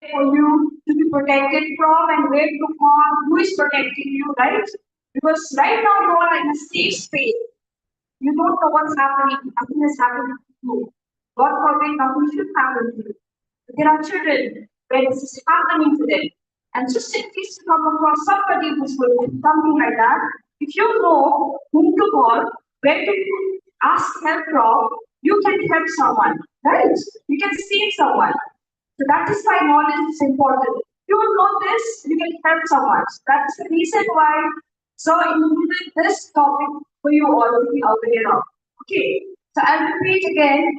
S1: For you to be protected from and where to call, who is protecting you, right? Because right now you are in a safe space. You don't know what's happening. Nothing is happening to you. God forbid, nothing should happen to you. There are children where this is happening to them. And just in case you come across somebody who's going through something like that, if you know whom to call, where to ask help from, you can help someone, right? You can save someone. So that is why knowledge is important. If you know this, you can help someone. So that's the reason why so included this topic for you all to be aware of. Okay. So I'll repeat again.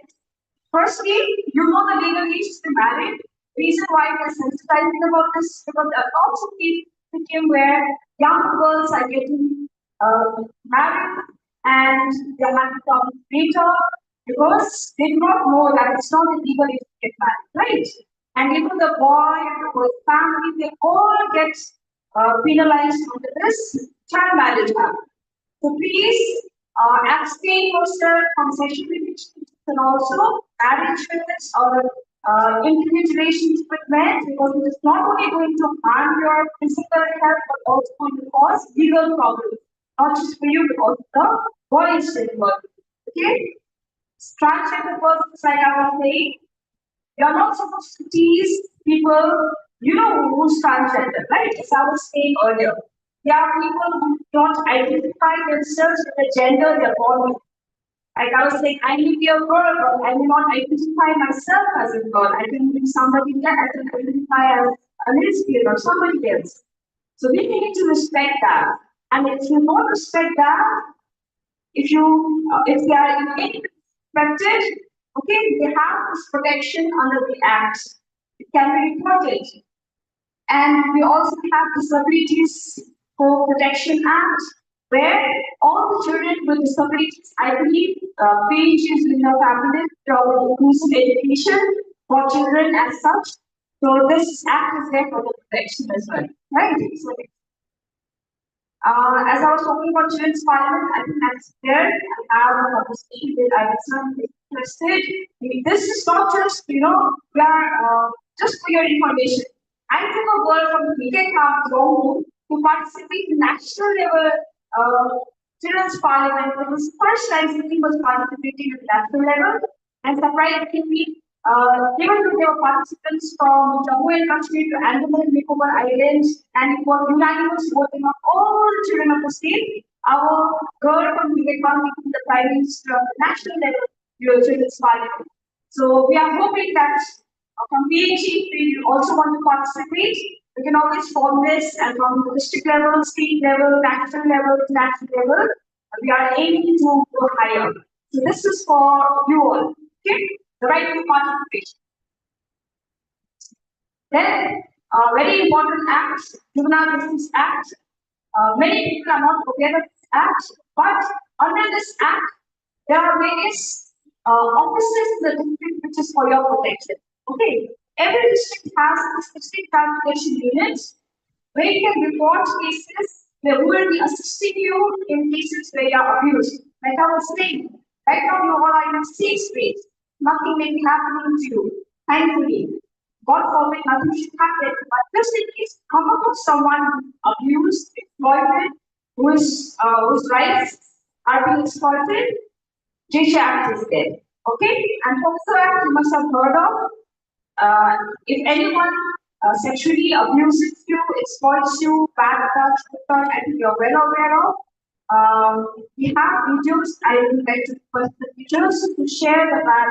S1: Firstly, you know the legal age to be married. Reason why we're sensitizing about this because there are lots of people thinking where young girls are getting married and they have to come later because they do not know that it's not the legal age to get married, right? And even the boy and the boy's family, they all get penalized under this child marriage act. So please abstain yourself from sexual relationships and also marriages or intimate relations with men because it is not only going to harm your physical health but also going to cause legal problems, not just for you but also the boy is involved. Okay? Transgender persons, like I was saying, you're not supposed to tease people, who's transgender, right? As I was saying earlier. There are people who don't identify themselves with the gender they're born with. Like I was saying, I may be a girl, but I may not identify myself as a girl. I can be somebody else, I can identify as a lesbian or somebody else. So we need to respect that. And if you don't respect that, if they are infected, okay, they have this protection under the Act. It can be reported. And we also have Disabilities for Protection Act, where all the children with disabilities, I believe, page is in the family for inclusive education for children as such. So this act is there for the protection as well, right? So as I was talking about Children's Parliament, I think that's there. I have a conversation with Alexa interested. This is not just, we are just for your information. I took a girl from BK Zone to participate in national level Children's Parliament. It was the first time Sydney was participating at national level, and surprisingly, even though there were participants from Jammu and Kashmir to Andaman and Nicobar Islands, and it was unanimous voting of all the children of the state, our girl from Vietnam became the Prime Minister of the national level Children's Parliament. So we are hoping that from PhD, we also want to participate. We can always form this, and from the district level, state level, national level, international level, we are aiming to go higher. So this is for you all. Okay, the right to participation. Then, very important act, Juvenile Justice Act. Many people are not aware of this act, but under this act, there are various offices in the district which is for your protection. Okay, every district has a district child protection unit where you can report cases where we will be assisting you in cases where you are abused. Like I was saying, right now you all are in a safe space. Nothing may be happening to you. Thankfully. God forbid nothing should happen. But just in case come across someone abused, exploited, whose rights are being exploited, JJ Act is there. Okay? And also Act you must have heard of. If anyone sexually abuses you, exploits you, bad touch, I think you're well aware of. We have videos. I would like to request the teachers to share the bad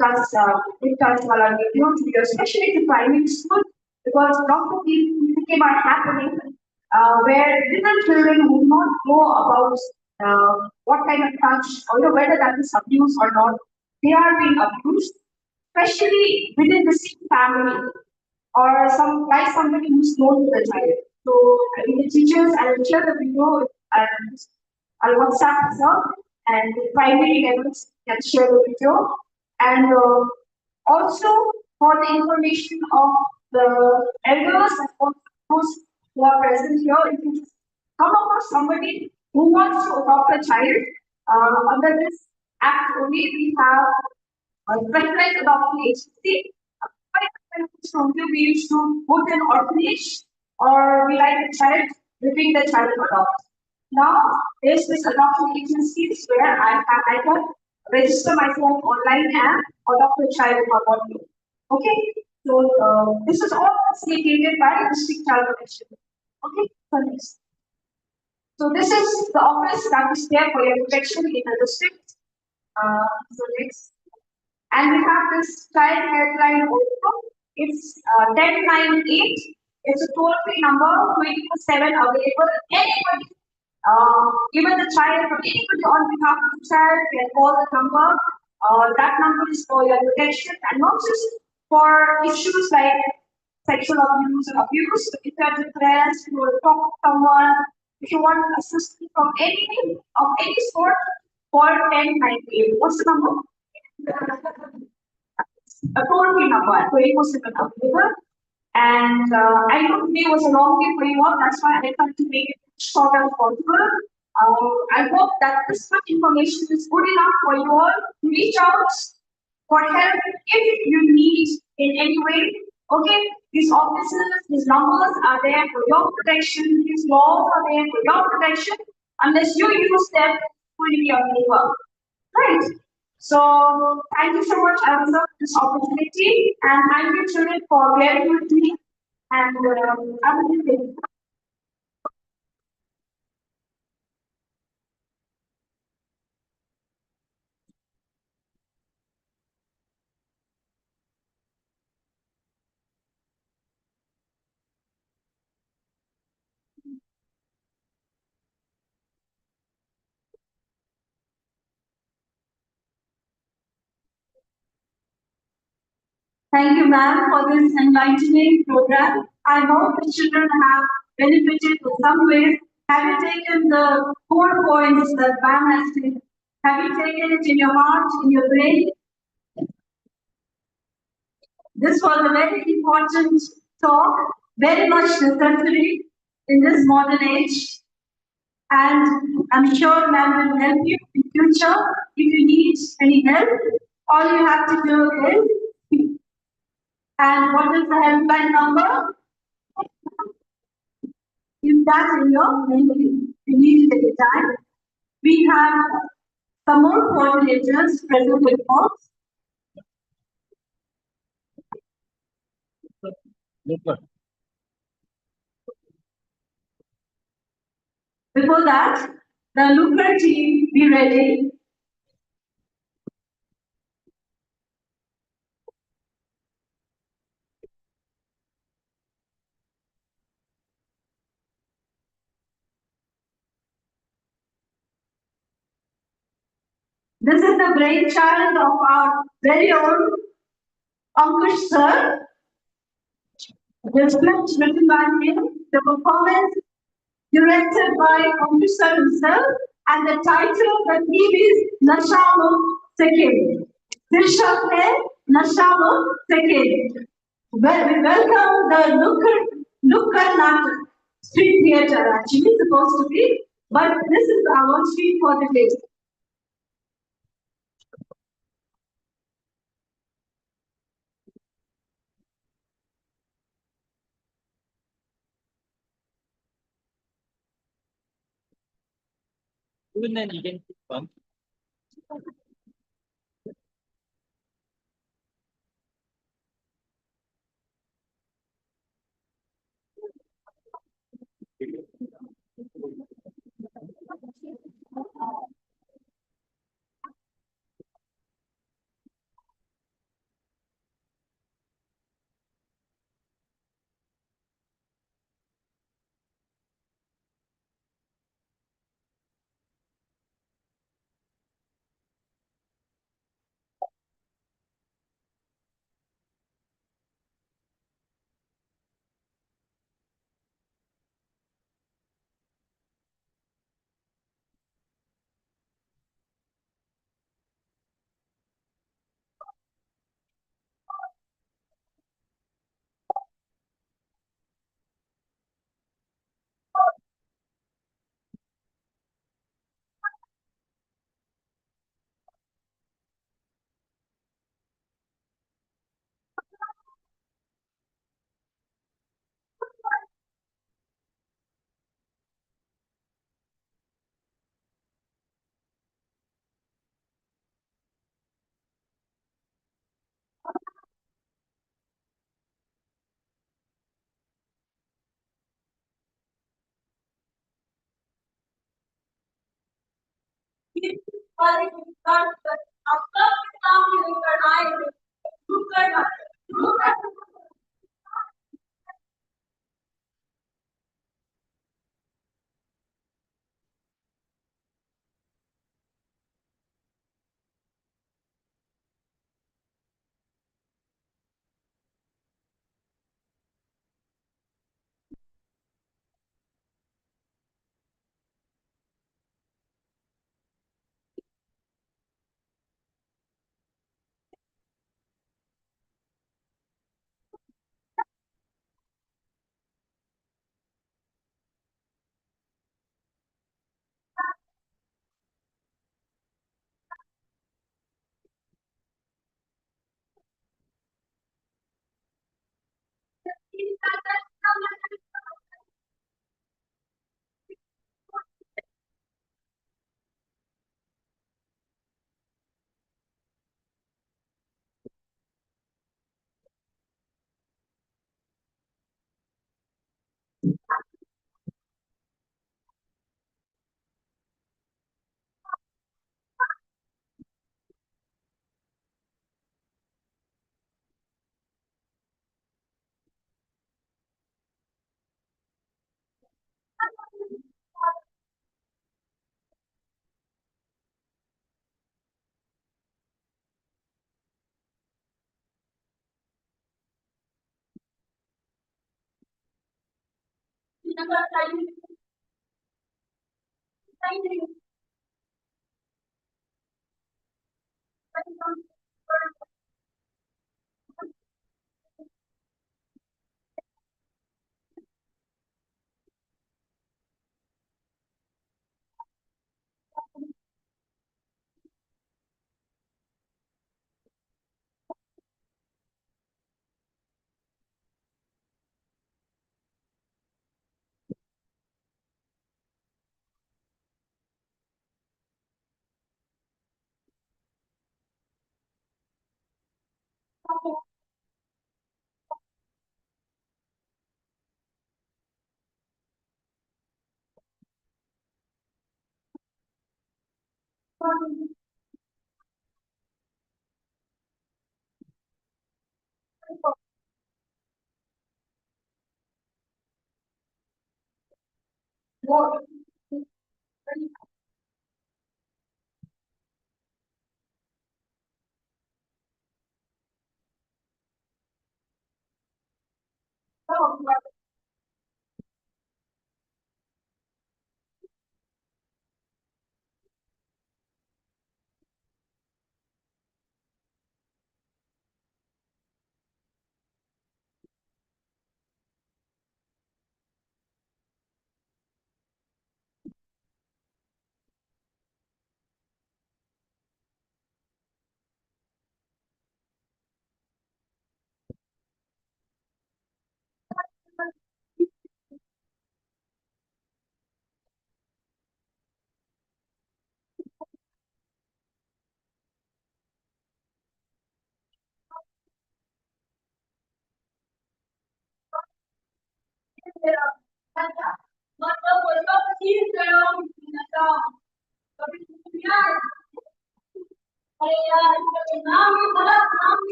S1: touch wala video to your, especially to primary school, because lots of these are happening where little children who do not know about what kind of touch or whether that is abuse or not, they are being abused, especially within the same family or some by somebody who's known to the child. So in the teachers, I will share the video and I'll WhatsApp herself and the primary levels can share the video. And also for the information of the elders and for those who are present here, if you just come across somebody who wants to adopt a child, under this act only we have specialized adoption agency. From you, we used to put an orphanage or we like a child, we bring the child to adopt. Now, there's this adoption agencies where I can register myself online and adopt a child for one year. Okay, so this is all facilitated by district child protection. Okay, so next. So this is the office that is there for your protection in the district. So next. And we have this child helpline also. It's 1098. It's a toll-free number, 24/7 available. Anybody, even the child or anybody on behalf of the child can call the number. That number is for your protection and not just for issues like sexual abuse or abuse. If you are depressed, you will talk to someone. If you want assistance from anything of any sort, call 1098. What's the number? a toll-free number, 24/7 available. And I know today was a long day for you all. That's why I tried to make it short as possible. I hope that this much information is good enough for you all to reach out for help if you need in any way. Okay, these offices, these numbers are there for your protection. These laws are there for your protection. Unless you use them, will be your neighbor. Right. So thank you so much, Arun, for this opportunity, and thank you, children, for bearing with me. And have a good day. Thank you, ma'am, for this enlightening program. I hope the children have benefited in some ways. Have you taken the 4 points that ma'am has taken? Have you taken it in your heart, in your brain? This was a very important talk, very much necessary in this modern age. And I'm sure ma'am will help you in future. If you need any help, all you have to do is, and what is the helpline number? Use that in your memory. You need to take time. We have some more coordinators present with us. Before that, the Looker team be ready. This is the brainchild of our very own Ankush sir. The script written by him, the performance directed by Ankush sir himself, and the title, the theme is Nasha Mukht Second. शीर्षक है नशा मुक्त second. We welcome the Nukkar Natak street theatre actually supposed to be, but this is our street for the day.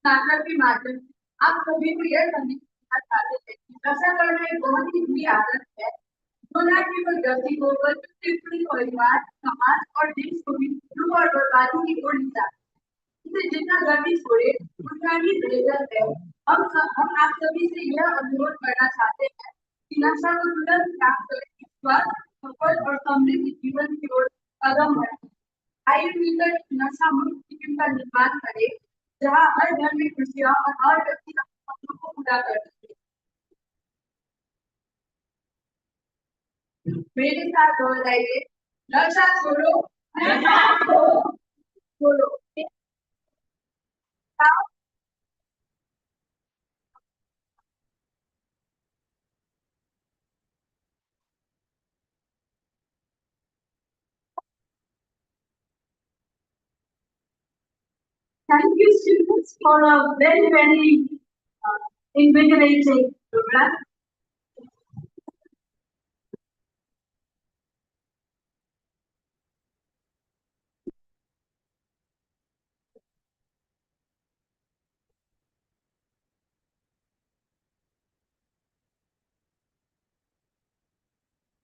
S1: नाटक के माध्यम से आप सभी को यह संदेश देना चाहते थे कि नशा करना एक बहुत ही बुरी आदत है जो न केवल व्यक्ति को बल्कि पूरे परिवार, समाज और देश को भी दुख और बर्बादी की ओर ले जाता है। इसे जितना जल्दी छोड़े उतना ही बेहतर है। हम आप सभी से यह अनुरोध करना चाहते हैं कि नशा को तुरंत त्याग कर स्वस्थ, सफल और समृद्ध जीवन की ओर कदम बढ़ाएं। आइए मिलकर एक नशा मुक्त जीवन का निर्माण करें जहाँ हर घर में खुशियाँ और हर व्यक्ति अपने सपनों को पूरा कर सके। मेरे साथ दोहराइए, नशा छोड़ो, नशा छोड़ो। Thank you, students, for a very invigorating program.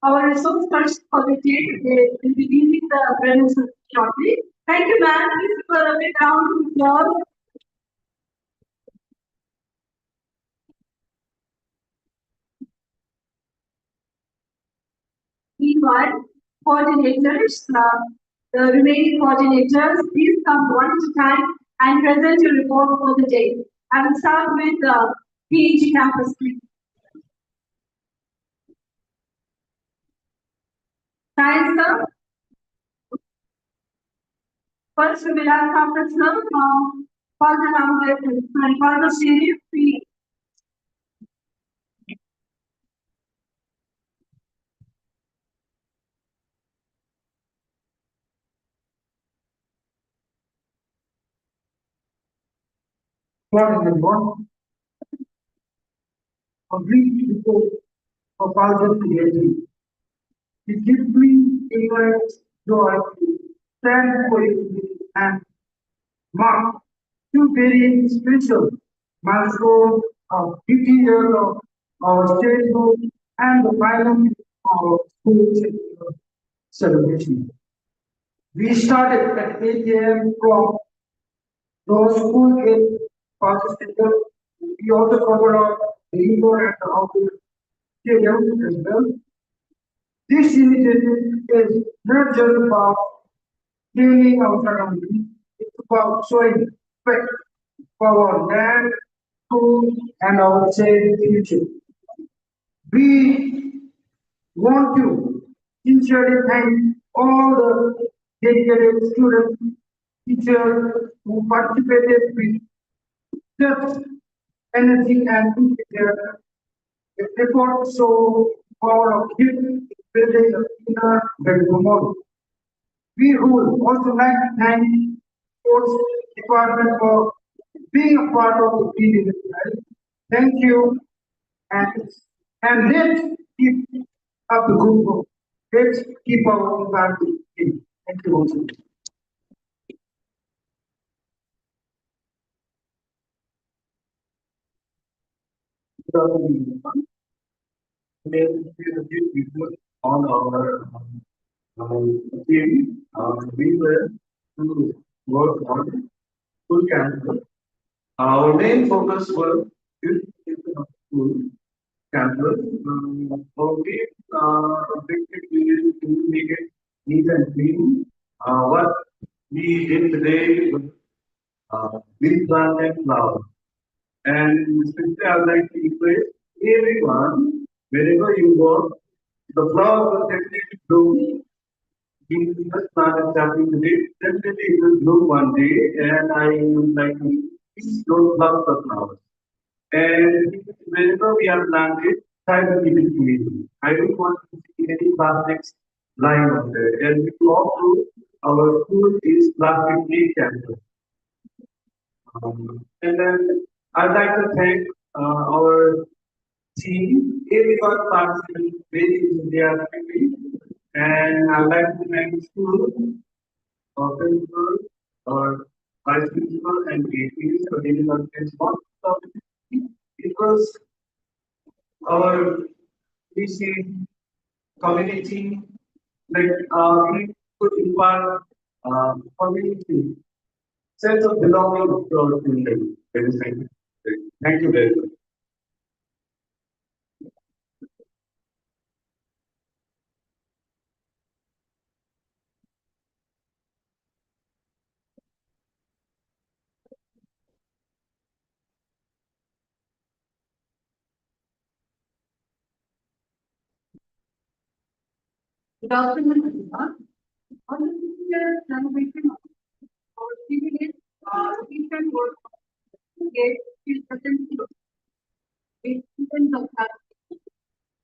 S1: Our resource person for the day will be leading the presentation shortly. Thank you, ma'am. Please for a big round of applause. Meanwhile, coordinators, the remaining coordinators, please come one at a time and present your report for the day. I will start with the PG campus, please. Science, sir. First, we will have campus, sir, for the number, and for the series, we
S4: What is the one complete report of our creativity? It gives me immense joy to stand for you and mark two very special milestones of 50 years of our statehood and the final of our school celebration. We started at 8 a.m. from those school gate participated. We also covered up the indoor and the outdoor stadium as well. This initiative is not just about cleaning our surroundings, it's about showing respect for our land, school, and our shared future. We want to sincerely thank all the dedicated students, teachers who participated with such energy and enthusiasm. The effort so power of youth building a cleaner, better tomorrow. We would also like to thank sports department for being a part of the meeting. Thank you, and let's keep up the good work. Let's keep our environment clean. Thank you also.
S3: People on our team, we were to work on full campus. Our main focus was beautification of school campus. We objective is to make it neat and clean. What we did today was we planted flowers. And especially I would like to request everyone, wherever you work, the flowers will definitely bloom. We just started starting today, definitely it will bloom one day, and I would like to please don't love the flowers. And whenever we are planted, try to keep it clean. I don't want to see any plastics lying on there. And we also, our school is plastic free campus. And then I'd like to thank our team, everyone participating very enthusiastically. And I'd like to thank the school, our principal, our vice principal and APs for daily contents. What it was our BC community that we could impart community sense of belonging to our children. Very thank you. Thank you very much.
S1: Good afternoon, everyone. On the future celebration of our civilian recent work get is present with students of that.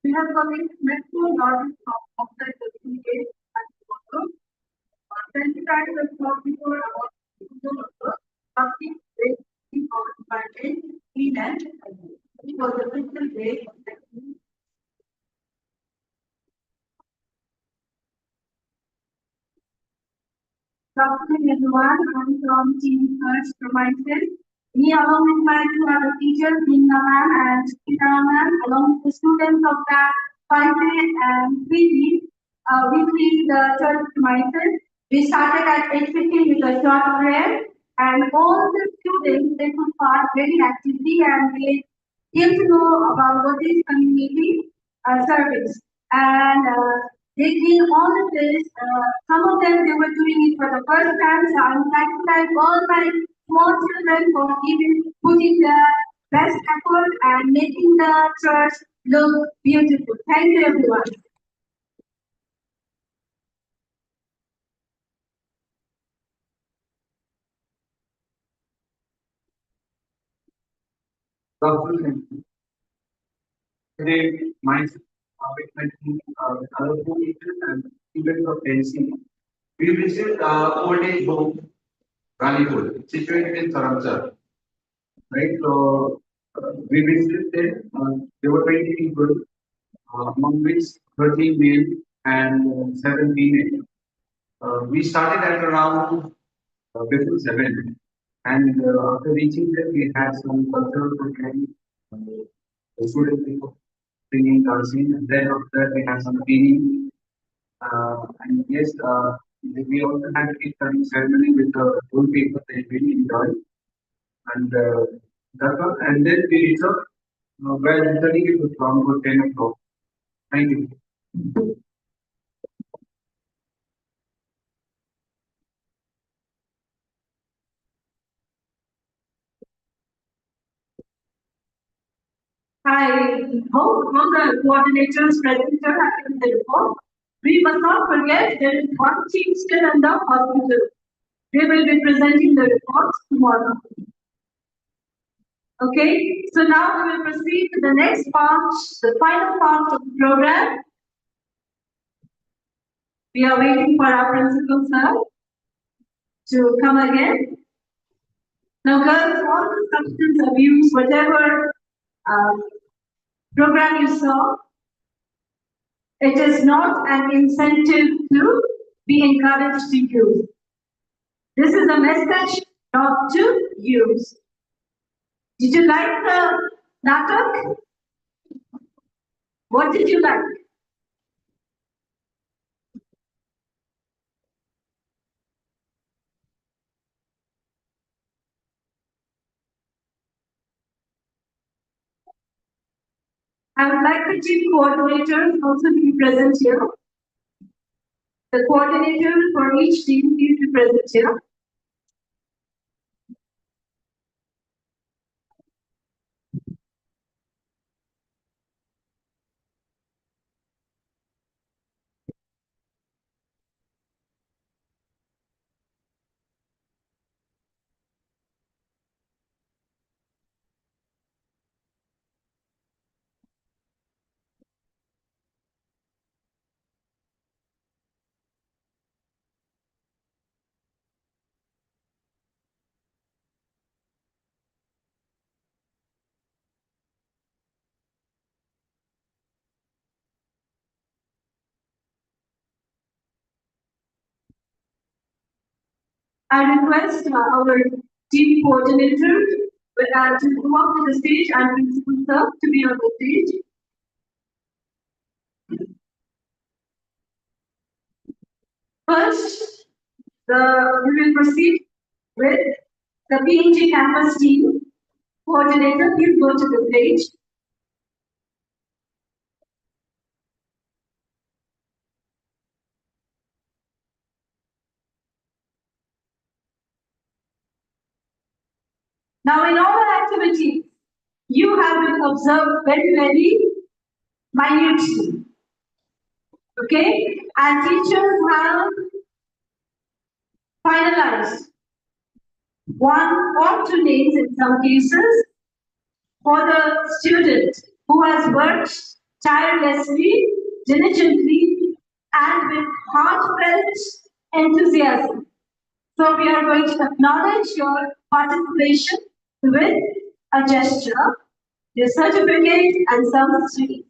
S1: We have collected metro largest from outside the city and also sensitized the before about something very important in and it was a physical way of Dr. Everyone, I'm from Team First Provider. Me along with my two other teachers, Ninda ma'am and Kita ma'am, along with the students of that 5A and 3B, we feel the church provider. We started at 8:15 with a short prayer, and all the students they took part very actively and they came to know about what is community service. And they did all of this. Some of them they were doing it for the first time. So I would like to thank all my small children for even putting the best effort and making the church look beautiful. Thank you, everyone.
S3: Dr. Today, with my team, with other two teachers and students of NC, we visit old age home, Ranipur, situated in Saramsar. Right, so we visited there. There were 20 people, among which 13 male and 7 female. We started at around before 7, and after reaching there, we had some cultural program. The students were singing, dancing, and then after that, we had some cleaning. And yes, we also had a study ceremony with the old people. They really enjoyed. And that's all. And then we reached out where studying it was from about 10 o'clock. Thank you.
S1: I hope all the coordinators present here have given the report. We must not forget there is one team still in the hospital. They will be presenting the report tomorrow. Okay, so now we will proceed to the next part, the final part of the program. We are waiting for our principal sir to come again. Now, girls, all the substance abuse, whatever program you saw, it is not an incentive to be encouraged to use. This is a message not to use. Did you like the natak? What did you like? I would like the team coordinators also to be present here. The coordinator for each team is be present here. I request our team coordinator to come up to the stage and principal sir to be on the stage. First, we will proceed with the PNG campus team coordinator. Please go to the stage. Now, in all the activities, you have been observed very minutely. Okay? And teachers have finalized one or two names in some cases for the student who has worked tirelessly, diligently, and with heartfelt enthusiasm. So we are going to acknowledge your participation with a gesture, your certificate, and some sweets.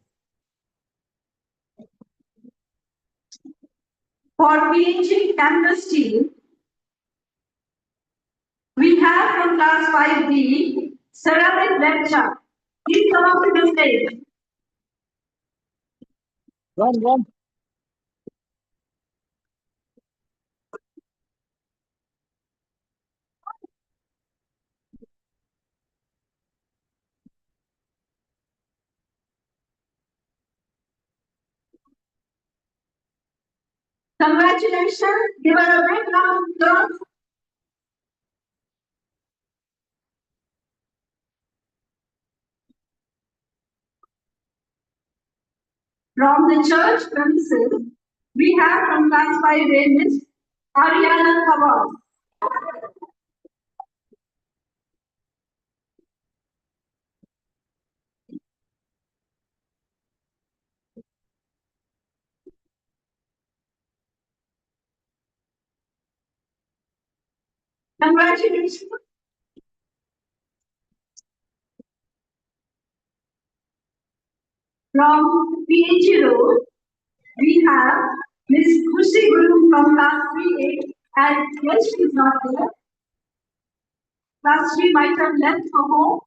S1: For PNG campus team, we have from class 5B, Ceramic Lecture. Please come up to the stage.
S5: Run.
S1: Congratulations. Give her a big round of applause. From the church premises, we have from class 5A Miss Ariana Kawal. Congratulations. From PH Road, we have Miss Kushi Guru from class 3A, and yes, she is not there. Class 3 might have left for home,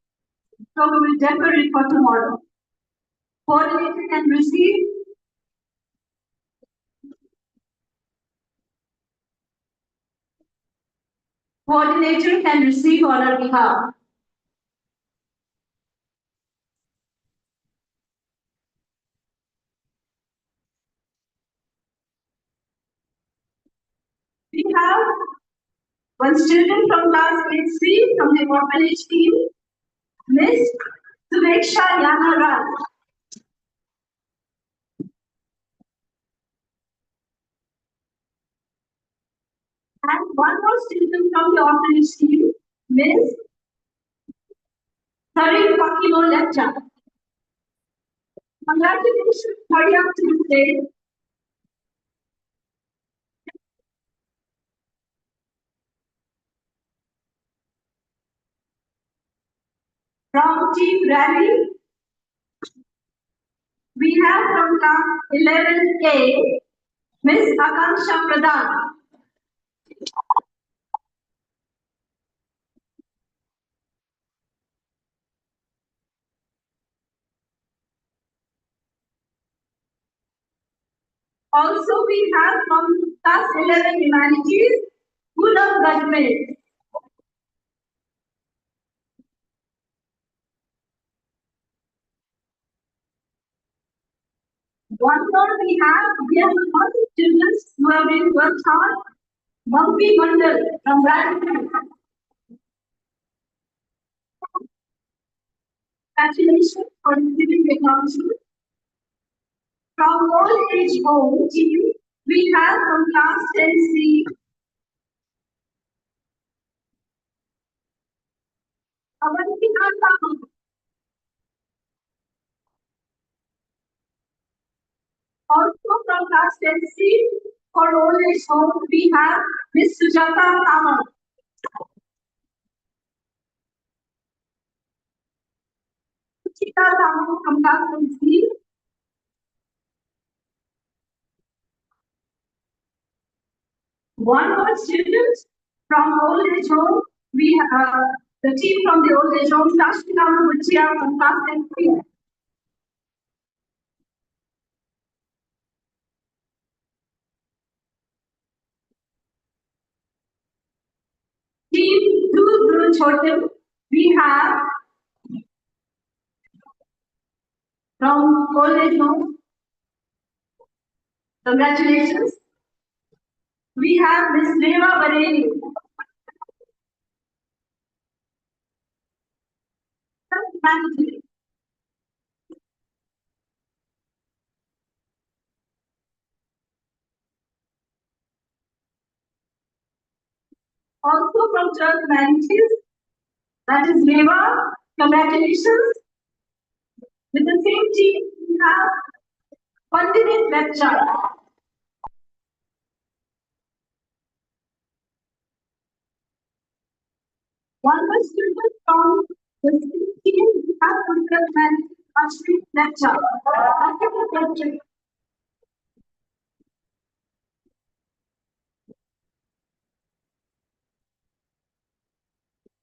S1: so we will defer it for tomorrow. Coordinator can receive. Coordinator can receive on our behalf. We have one student from class 8C from the orphanage team, Miss Sureksha Yana Raj. And one more student from the orphanage team, Miss Sarin Fakimo Lecture. Congratulations, hurry up to the stage. From Team Rally, we have from class 11A, Miss Akanksha Pradhan. Also, we have from class 11 Humanities, Poonam Gajmel. One more we have a lot of students who have been worked hard. Bumpy Mandal from Bradford. Congratulations for receiving the acknowledgement. From old age home team, we have from class 10C, Avantika Kamal. Also from class 10C, for old age home, we have Miss Sujata Kamal. Suchita Kamal from class 10C. One more student From old age home, we have the team from the old age home, Sashina Muchia from class 10. Team Duru Chotem, we have from old age home. Congratulations. We have Miss Reva Bareli. Also from church manages, that is Reva. Congratulations. With the same team, we have Pandit lecture. One more student from the same team, we have Pandit Ashwin lecture.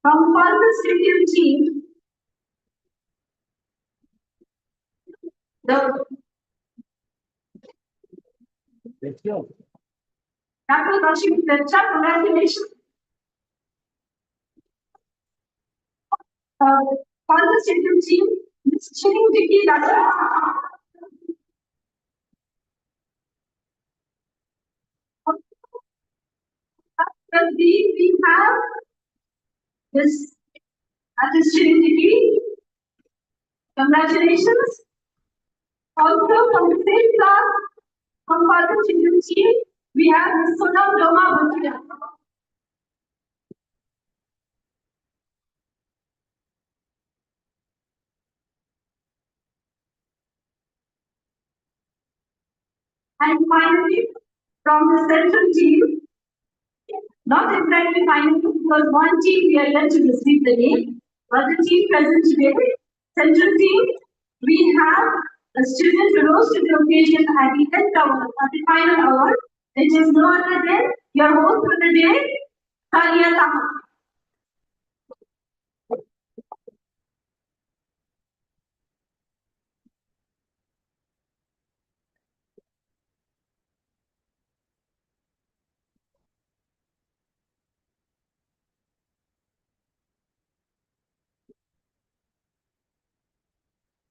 S1: From Palmer Stadium team, the Dr. Rashid lecture, congratulations. Palmer Stadium team, Ms. Chiring Vicky lecture. After we have this, that is Chiring Vicky. Congratulations. Also from the same class, from Palmer Stadium team, we have Ms. Sonam Doma Bhatia. And finally, from the central team, not exactly finally, because one team we are yet to receive the name, but the team present today, central team, we have a student who rose to the occasion at the end hour, at the final hour. It is no other than your host for the day, Kania Taha.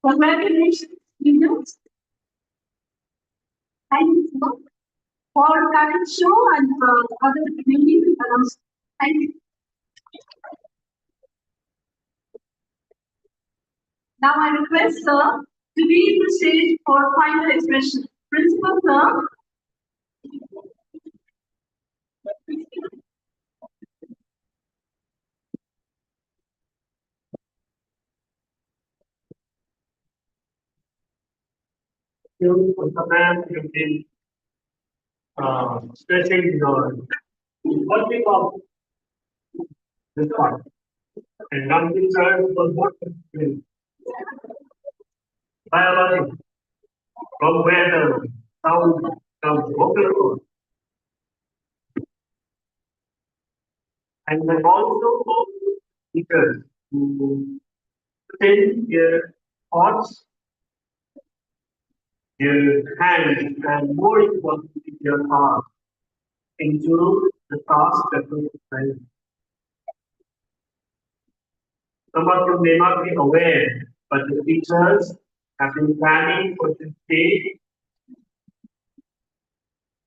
S1: Congratulations, students. Thank you so much for current show and other remaining announcements. Thank you. Now I request sir to be in the stage for final expression. Principal sir.
S3: You, the man, you been stressing your working of this part. And non-concerned was what biology, from where the sound comes vocal cord. And then also teachers who send their thoughts, their hands, and more importantly, their heart into the task that was assigned. Some of you may not be aware, but the teachers have been planning for this day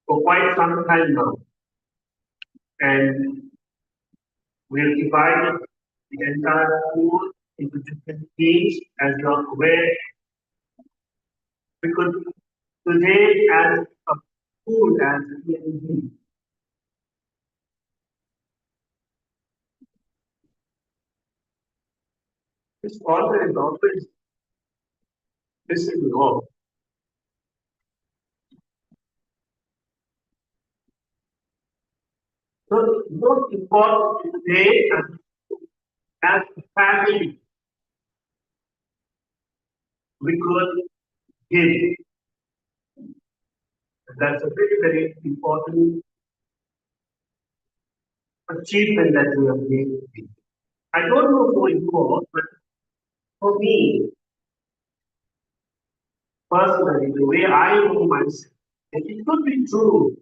S3: for quite some time now. And we'll divide the entire school into different teams as you're aware. We could today as a school as a PNG. This father is always missing law. So most important today as a family we could give. That's a very, very important achievement that you have made. I don't know for you all, but for me, personally, the way I know myself, and it could be true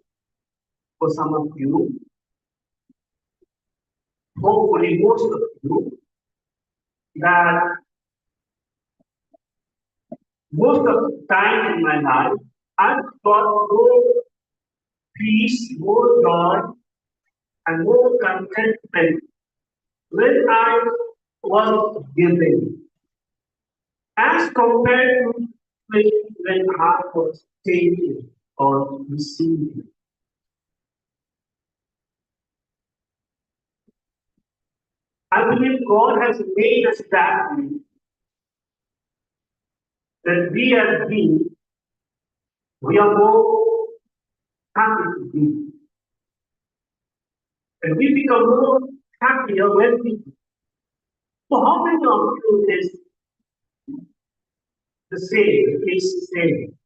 S3: for some of you, hopefully most of you, that most of the time in my life, I've got more peace, more joy, and more contentment when I was giving, as compared to when I was taking or receiving. I believe God has made us that way, that we as beings, we are more happy to be. And we become more happier when we do. So how many of you is the same, is the same?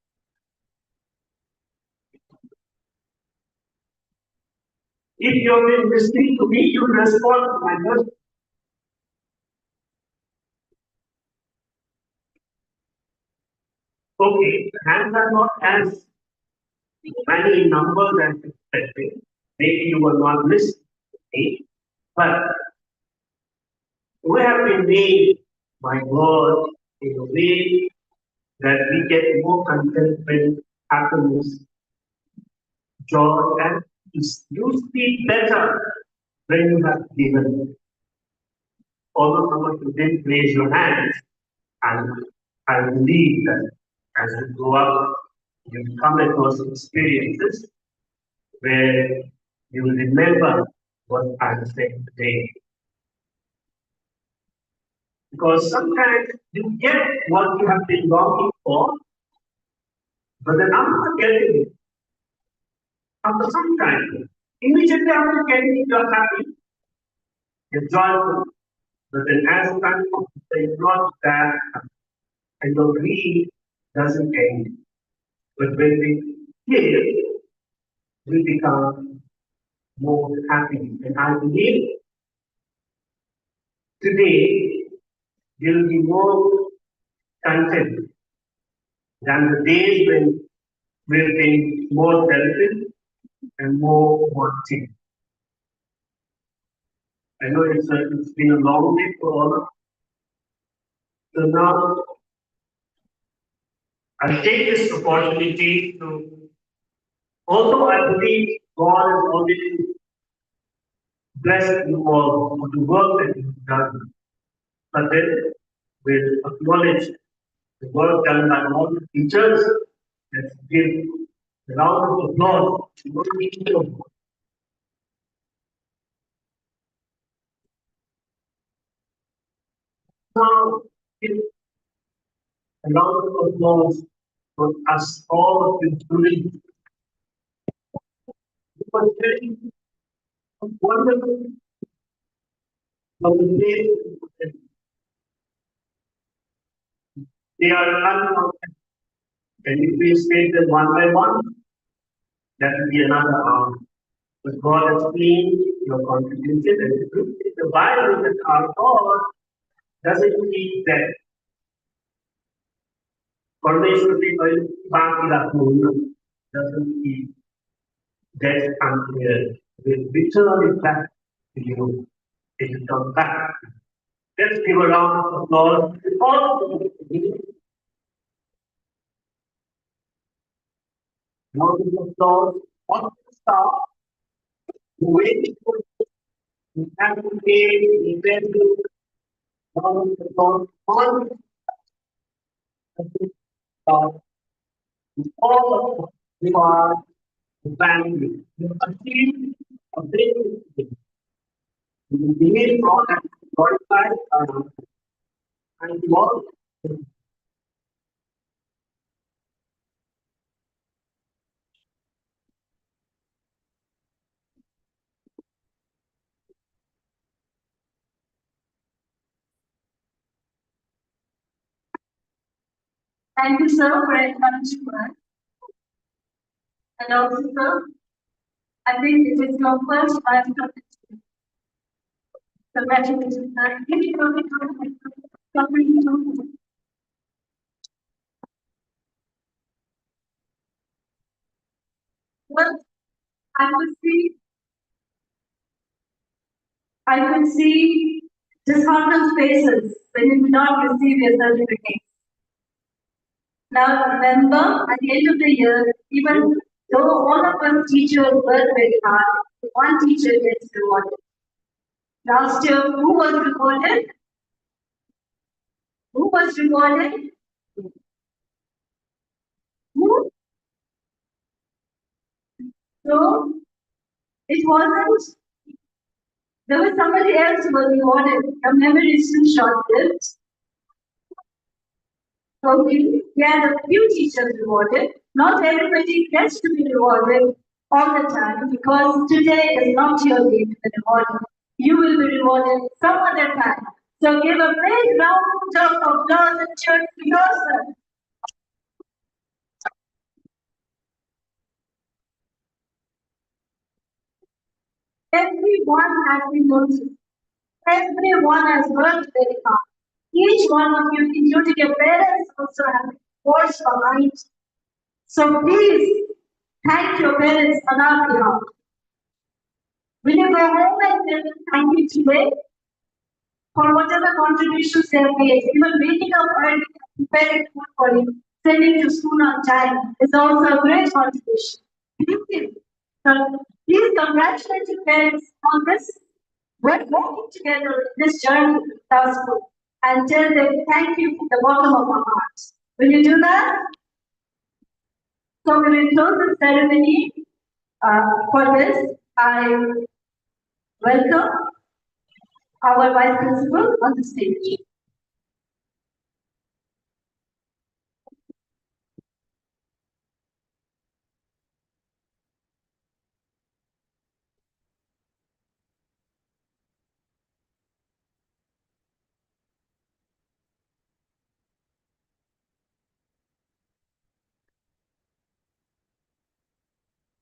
S3: If you have been listening to me, you will respond to my question. Okay, hands are not as many in numbers as expected. Maybe you were not listening to me, but we have been made by God in a way that we get more contentment, happiness, joy, and peace. You speak better when you have given. Although some of you didn't raise your hands, and I believe that as you grow up, you come across experiences where you will remember what I'm saying today. Because sometimes you get what you have been longing for, but then after getting it, after some time, immediately after getting it, you're happy, you're joyful, but then as time comes, it's not that and your greed doesn't end. But when we give, we become more happy. And I believe today will be more content than the days when we've been more selfish and more wanting. I know it's been a long day for all of us. So now I'll take this opportunity to, although I believe God has already blessed you all for the work that you've done, but then we'll acknowledge the work done by all the teachers. Let's give a round of applause to all the teachers. Now, give a round of applause for us all of you students. It was very wonderful from the day they are uncounted. And if we state them one by one, that will be another hour. But God has seen your contribution and the Bible that our God doesn't keep that. Permeationally बाकी रखूंगा doesn't keep that unclear. Will return it back to you. It will come back. Let's give a round of applause. All round of applause. All the staff who waited for you, advocate, defend, round of applause. All all of you are the family. You achieve a big thing. You believe God and glorify and you all.
S1: Thank you, sir, for encouraging us. And also, sir, I think it is your first Bible Congratulations, sir. Well, I could see, I could see disheartened faces when you did not receive your certificate. Now remember, at the end of the year, even though all of us teachers work very hard, one teacher gets rewarded. Last year, who was rewarded? Who was rewarded? Who? So it wasn't. There was somebody else who was rewarded. Your memory is too short-lived. Okay, we had a few teachers rewarded. Not everybody gets to be rewarded all the time because today is not your day to be rewarded. You will be rewarded some other time. So give a big round of applause and cheer to yourself. Everyone has been noticed. Everyone has worked very hard. Each one of you, including your parents, also have worked behind. So please thank your parents on our behalf. Will you go home and tell them thank you today for whatever contributions they have made? Even waking up early, preparing food for you, sending to school on time is also a great contribution. Thank you. So please congratulate your parents on this. We're walking together in this journey with our school and tell them thank you from the bottom of our hearts. Will you do that? So we will close the ceremony. For this, I welcome our Vice Principal on the stage.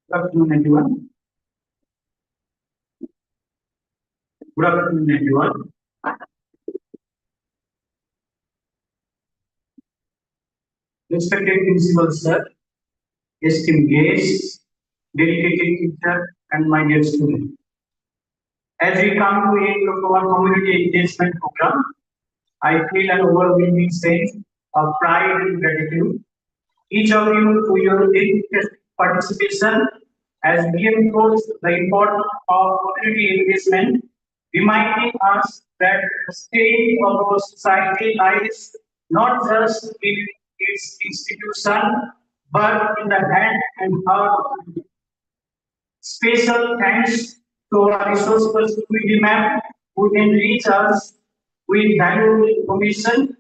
S4: Good afternoon, everyone. Good afternoon, everyone. Respected Principal Sir, esteemed guests, dedicated teacher, and my dear student. As we come to the end of our community engagement program, I feel an overwhelming sense of pride and gratitude. Each of you, through your dedicated participation, has reinforced the importance of community engagement, reminding us that the state of our society lies not just in its institution, but in the hand and heart of the people. Special thanks to our resource person ma'am who can reach us with valuable information.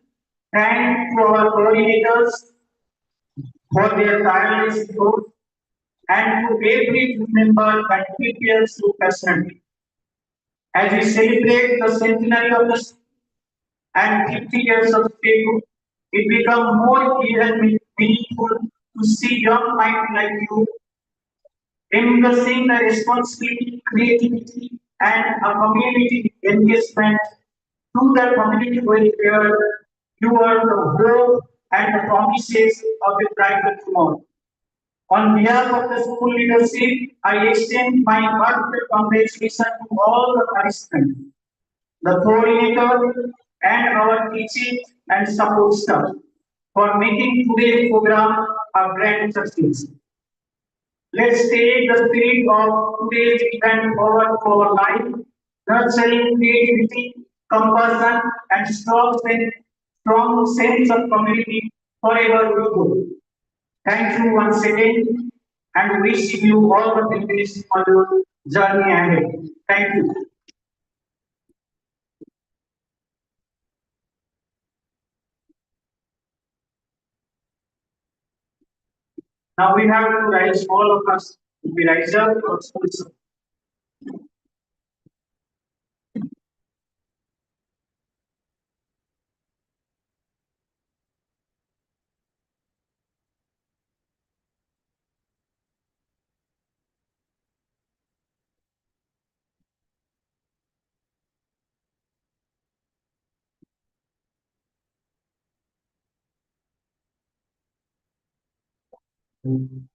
S4: Thanks to our coordinators for their tireless effort and to every member that prepares so passionately. As we celebrate the centenary of the and 50 years of statehood, it becomes more clear and meaningful to see young minds like you embracing the responsibility, creativity, and a community engagement through the community welfare. You are the hope and the promises of a brighter tomorrow. On behalf of the school leadership, I extend my heartfelt congratulations to all the participants, the coordinator, and our teaching and support staff for making today's program a grand success. Let's take the spirit of today's event forward to our life, nurturing creativity, compassion, and strong sense of community forever we go. Thank you once again and wishing you all the best for your journey ahead. Thank you. Now we have to rise, all of us to be rise up for school.
S1: Seated.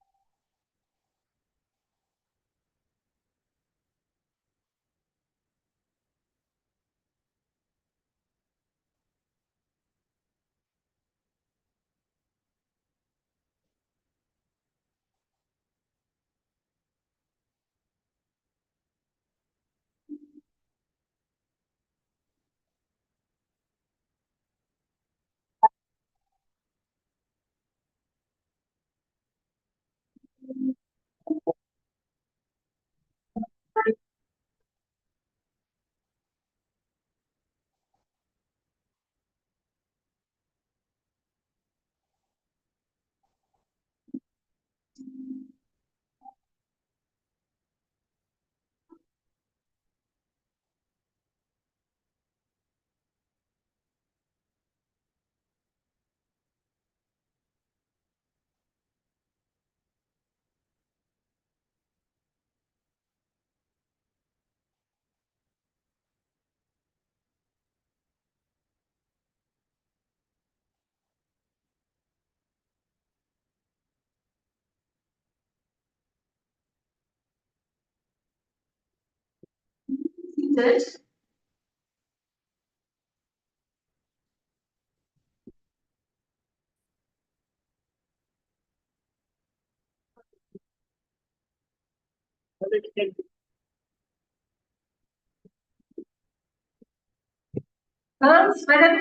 S1: Girls, wherever